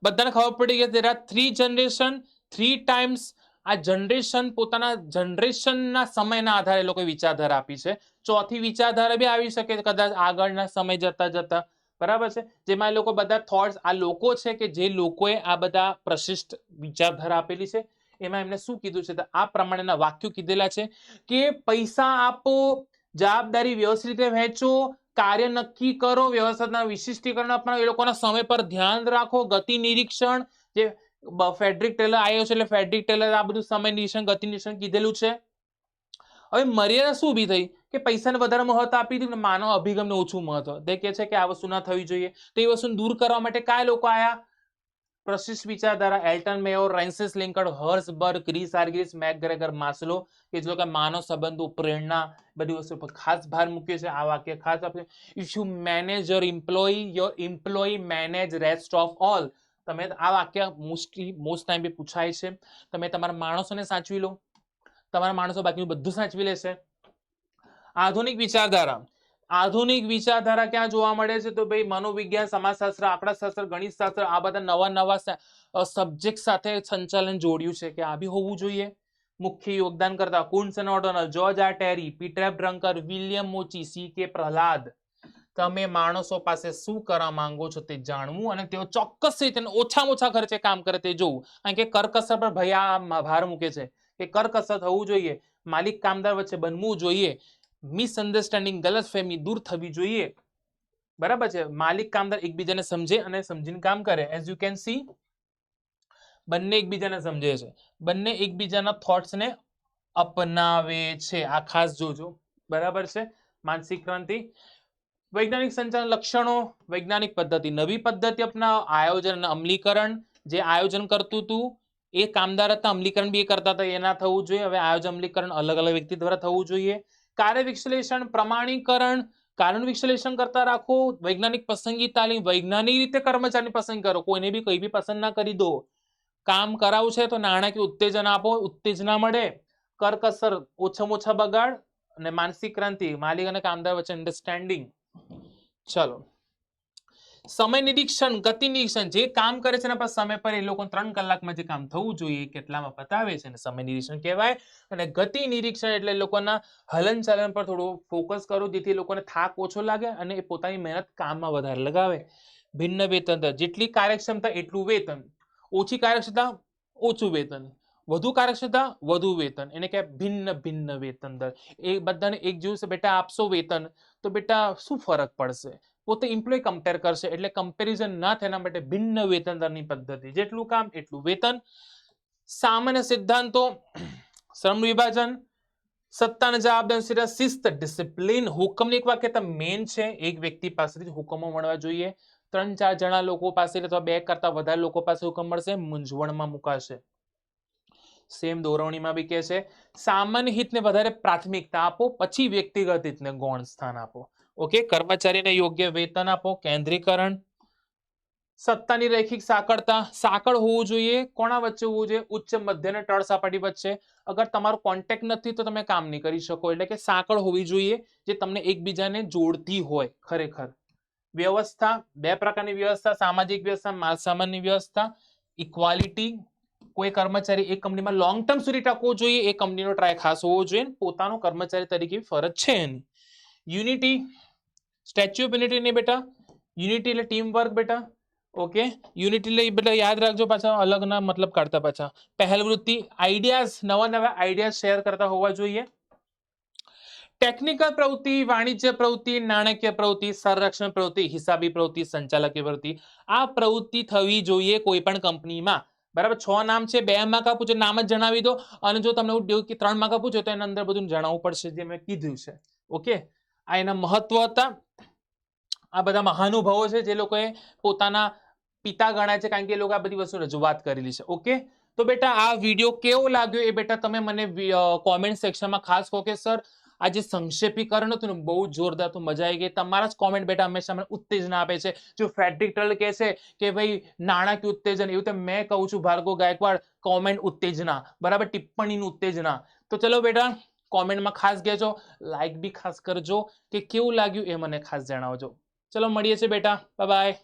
બધાને ખબર પડી કે there are 3 generation 3 times. આ જનરેશન પોતાના જનરેશનના સમયના આધારે લોકો વિચારધારા આપી છે. ચોથી વિચારધારા બી આવી શકે કદાચ આગળના સમય જતા જતા, બરાબર છે, જેમાં એ લોકો બધા થોટ્સ, આ લોકો છે કે જે લોકોએ આ બધા પ્રશિષ્ટ વિચારધારા આપેલી છે, એમાં એમને શું કીધું છે, આ પ્રમાણેના વાક્યો કીધેલા છે કે પૈસા આપો, જવાબદારી વ્યવસ્થિત રીતે વહેંચો, કાર્ય નક્કી કરો, વ્યવસ્થાના વિશિષ્ટીકરણ અપનાવો, એ લોકોના સમય પર ધ્યાન રાખો, ગતિ નિરીક્ષણ, જે ફેડરિક ટેલર આવ્યો છે એટલે ફેડરિક ટેલર આ બધું સમય નિરીક્ષણ, ગતિ નિરીક્ષણ કીધેલું છે. હવે મર્યાદા શું ઊભી થઈ કે પૈસાને વધારે મહત્વ આપી દીધું ને માનવ અભિગમને ઓછું મહત્વ. તે કહે છે કે આ વસ્તુ ના થવી જોઈએ, તો એ વસ્તુને દૂર કરવા માટે કયા લોકો આયા? પ્રશિષ્ટ વિચારધારા, એલ્ટન મેયોર, ફ્રાન્સિસ લિંકન, હર્સબર્ગ, ક્રિસ આર્ગિસ, મેકગ્રેગર, માસ્લો, કે જો કે માનવ સંબંધો, પ્રેરણા, બધી વસ્તુ પર ખાસ ભાર મૂક્યો છે. આ વાક્ય ખાસ આપ્યું. If you manage your employee manage rest of all. તમે આ વાક્ય મોસ્ટ ટાઈમ બી પૂછાય છે. તમે તમારા માણસોને સાચવી લો, તમારા માણસો બાકીનું બધું સાચવી લેશે. આધુનિક વિચારધારા, આધુનિક વિચારધારા ક્યાં જોવા મળે છે? તો ભાઈ મનોવિજ્ઞાન, સમાજશાસ્ત્ર, આંકડાશાસ્ત્ર, ગણિતશાસ્ત્ર, આ બધા નવા સબ્જેક્ટ સાથે સંચાલન જોડ્યું છે કે આ બી હોવું જોઈએ. મુખ્ય યોગદાન કરતા Koontz O'Donnell, George R Terry, Peter Drucker, William મોચી, સી કે પ્રહલાદ. તમે માણસો પાસે શું કરવા માંગો છો તે જાણવું અને તેઓ ચોક્કસ રીતે ઓછામાં ઓછા ખર્ચે કામ કરે તે જોવું. કારણ કે કરકસર પર ભૈયા ભાર મૂકે છે કે કરકસર થવું જોઈએ, માલિક કામદાર વચ્ચે બનવું જોઈએ, મિસઅન્ડરસ્ટેન્ડિંગ, ગલતફહેમી દૂર થવી જોઈએ, બરાબર છે, માલિક કામદાર એકબીજાને સમજે અને સમજીને કામ કરે. એઝ યુ કેન સી, બંને એકબીજાને સમજે છે, બંને એકબીજાના થોટ્સને અપનાવે છે. આ ખાસ જોજો, બરાબર છે. માનસિક ક્રાંતિ, વૈજ્ઞાનિક સંચાલન લક્ષણો, વૈજ્ઞાનિક પદ્ધતિ, નવી પદ્ધતિ અપનાવો, આયોજન અને અમલીકરણ. જે આયોજન કરતું હતું એ કામદાર હતા, અમલીકરણ બી કરતા હતા, એના થવું જોઈએ. હવે આયોજન અમલીકરણ અલગ અલગ વ્યક્તિ દ્વારા થવું જોઈએ. કાર્ય વિશ્લેષણ, પ્રમાણીકરણ, કારણ વિશ્લેષણ કરતા રાખો. વૈજ્ઞાનિક પસંદગી તાલીમ, વૈજ્ઞાનિક રીતે કર્મચારી પસંદ કરો, કોઈને બી કઈ બી પસંદ ના કરી દો. કામ કરાવું છે તો નાણાકીય ઉત્તેજન આપો, ઉત્તેજના મળે. કરકસર, ઓછામાં ઓછા બગાડ. અને માનસિક ક્રાંતિ, માલિક અને કામદાર વચ્ચે અન્ડરસ્ટેન્ડિંગ. ચલો, સમય નિરીક્ષણ, ગતિ નિરીક્ષણ, જે કામ કરે છે એના પર સમય પર એ લોકો 3 કલાકમાં જે કામ થવું જોઈએ કેટલામાં પતાવે છે, સમય નિરીક્ષણ કહેવાય. અને ગતિ નિરીક્ષણ એટલે લોકોના હલનચલન પર થોડું ફોકસ કરો, જેથી લોકોને થાક ઓછો લાગે અને એ પોતાની મહેનત કામમાં વધારે લગાવે. ભિન્ન વેતન દર, જેટલી કાર્યક્ષમતા એટલું વેતન, ઓછી કાર્યક્ષમતા ઓછું વેતન, વધુ કાર્યક્ષમતા વધુ વેતન, એને કહેવાય ભિન્ન ભિન્ન વેતન દર. એ બધાને એક જેવું છે. બેટા આપશો વેતન તો બેટા શું ફરક પડશે? પોતે એમ્પ્લોય કમ્પેર કરશે, એટલે કમ્પેરિઝન ના થાય એના માટે ભિન્ન વેતન દરની પદ્ધતિ, જેટલું કામ એટલું વેતન. સામાન્ય સિદ્ધાંતો, શ્રમ વિભાજન, સત્તાને જવાબદારી, શિસ્ત, ડિસિપ્લિન, હુકમની એક વાક્યતા મેન છે. એક વ્યક્તિ પાસેથી હુકમો મળવા જોઈએ. 3-4 જણા લોકો પાસે અથવા 2 કરતા વધારે લોકો પાસે હુકમ મળશે, મૂંઝવણમાં મુકાશે. સેમ દોરવણીમાં બી કહે છે સામાન્ય હિતને વધારે પ્રાથમિકતા આપો, પછી વ્યક્તિગત હિતને ગૌણ સ્થાન આપો. ઓકે, કર્મચારીને યોગ્ય વેતન આપો. કેન્દ્રીકરણ, સત્તાની રૈખિક સાંકળતા, સાંકળ હોવું જોઈએ. કોના વચ્ચે હોવું જોઈએ? ઉચ્ચ, મધ્ય અને તળ સપાટી વચ્ચે. અગર તમારો કોન્ટેક્ટ નથી તો તમે કામ નહીં કરી શકો, એટલે કે સાંકળ હોવી જોઈએ જે તમને એકબીજાને જોડતી હોય. ખરેખર વ્યવસ્થા, 2 પ્રકારની વ્યવસ્થા, સામાજિક વ્યવસ્થા, માલ સામાનની વ્યવસ્થા. ઇક્વાલિટી, કોઈ કર્મચારી એક કંપનીમાં લોંગ ટર્મ સુધી ટકવો જોઈએ, એ કંપનીનો ટ્રાય ખાસ હોવો જોઈએ, પોતાનો કર્મચારી તરીકે ફરજ છે એની. યુનિટી, સ્ટેચ્યુ ઓફ યુનિટી નહીં બેટા, યુનિટી એટલે ટીમ વર્ક બેટા. ઓકે, યુનિટી એટલે બેટા યાદ રાખજો, પાછા અલગ ના મતલબ કાઢતા પાછા. પહેલ વૃત્તિ, આઈડિયાઝ, નવા આઈડિયા શેર કરતા હોવા જોઈએ. ટેકનિકલ પ્રવૃત્તિ, વાણિજ્ય પ્રવૃત્તિ, નાણાકીય પ્રવૃત્તિ, સંરક્ષણ પ્રવૃત્તિ, હિસાબી પ્રવૃત્તિ, સંચાલકીય પ્રવૃત્તિ. આ પ્રવૃત્તિ થવી જોઈએ કોઈ પણ કંપનીમાં. બરાબર, 6 નામ છે, 2 માર્ક પૂછે નામ જ જણાવી દો, અને જો તમને એવું કે 3 માર્ક પૂછે તો એના અંદર બધું જણાવવું પડશે જે મેં કીધું છે. ઓકે, આ એના મહત્વ હતા. આ બધા મહાનુભાવો છે જે લોકોએ પોતાના પિતા ગણાય છે, કારણ કે એ લોકો આ બધી વસ્તુ રજૂઆત કરેલી છે. ઓકે, તો બેટા આ વિડીયો કેવો લાગ્યો એ બેટા તમે મને કોમેન્ટ સેક્શનમાં ખાસ કહો કે સર આ જે સંક્ષેપીકરણ હતું ને બહુ જોરદાર, તો મજા આવી ગઈ. તમારા જ કોમેન્ટ બેટા હંમેશા મને ઉત્તેજના આપે છે. જો ફેડરિક ટેલર કહે છે કે ભાઈ નાણાકીય ઉત્તેજન, એવું તો મેં કહું છું ભાર્ગવ ગાયકવાડ કોમેન્ટ ઉત્તેજના, બરાબર, ટિપ્પણીનું ઉત્તેજના. તો ચલો બેટા કોમેન્ટમાં ખાસ કહેજો, લાઈક બી ખાસ કરજો કે કેવું લાગ્યું એ મને ખાસ જણાવજો. ચલો મળીએ છીએ બેટા, બાય બાય.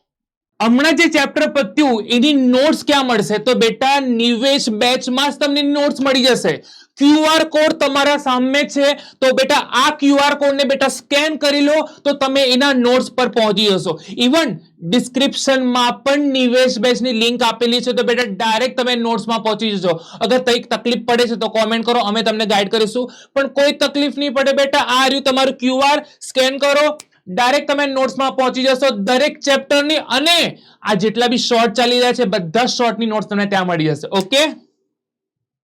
હમણાં જે ચેપ્ટર પત્યું એની નોટ્સ ક્યાં મળશે? તો બેટા નિવેશ બેચમાં જ તમને નોટ્સ મળી જશે. QR કોડ તમારા સામે છે, તો બેટા આ QR કોડને બેટા સ્કેન કરી લો તો તમે એના નોટ્સ પર પહોંચી જશો. ઇવન ડિસ્ક્રિપ્શનમાં પણ નિવેશ બેચની લિંક આપેલી છે, તો બેટા ડાયરેક્ટ તમે નોટ્સમાં પહોંચી જશો. અગર કંઈક તકલીફ પડે છે તો કોમેન્ટ કરો, અમે તમને ગાઈડ કરીશું. પણ કોઈ તકલીફ નહીં પડે બેટા, આ રહ્યું તમારું QR, સ્કેન કરો, ડાયરેક્ટ તમે નોટ્સમાં પહોંચી જશો દરેક ચેપ્ટરની. અને આ જેટલા બી શોર્ટ ચાલી રહ્યા છે બધા શોર્ટની નોટ્સ તમને ત્યાં મળી જશે. ઓકે.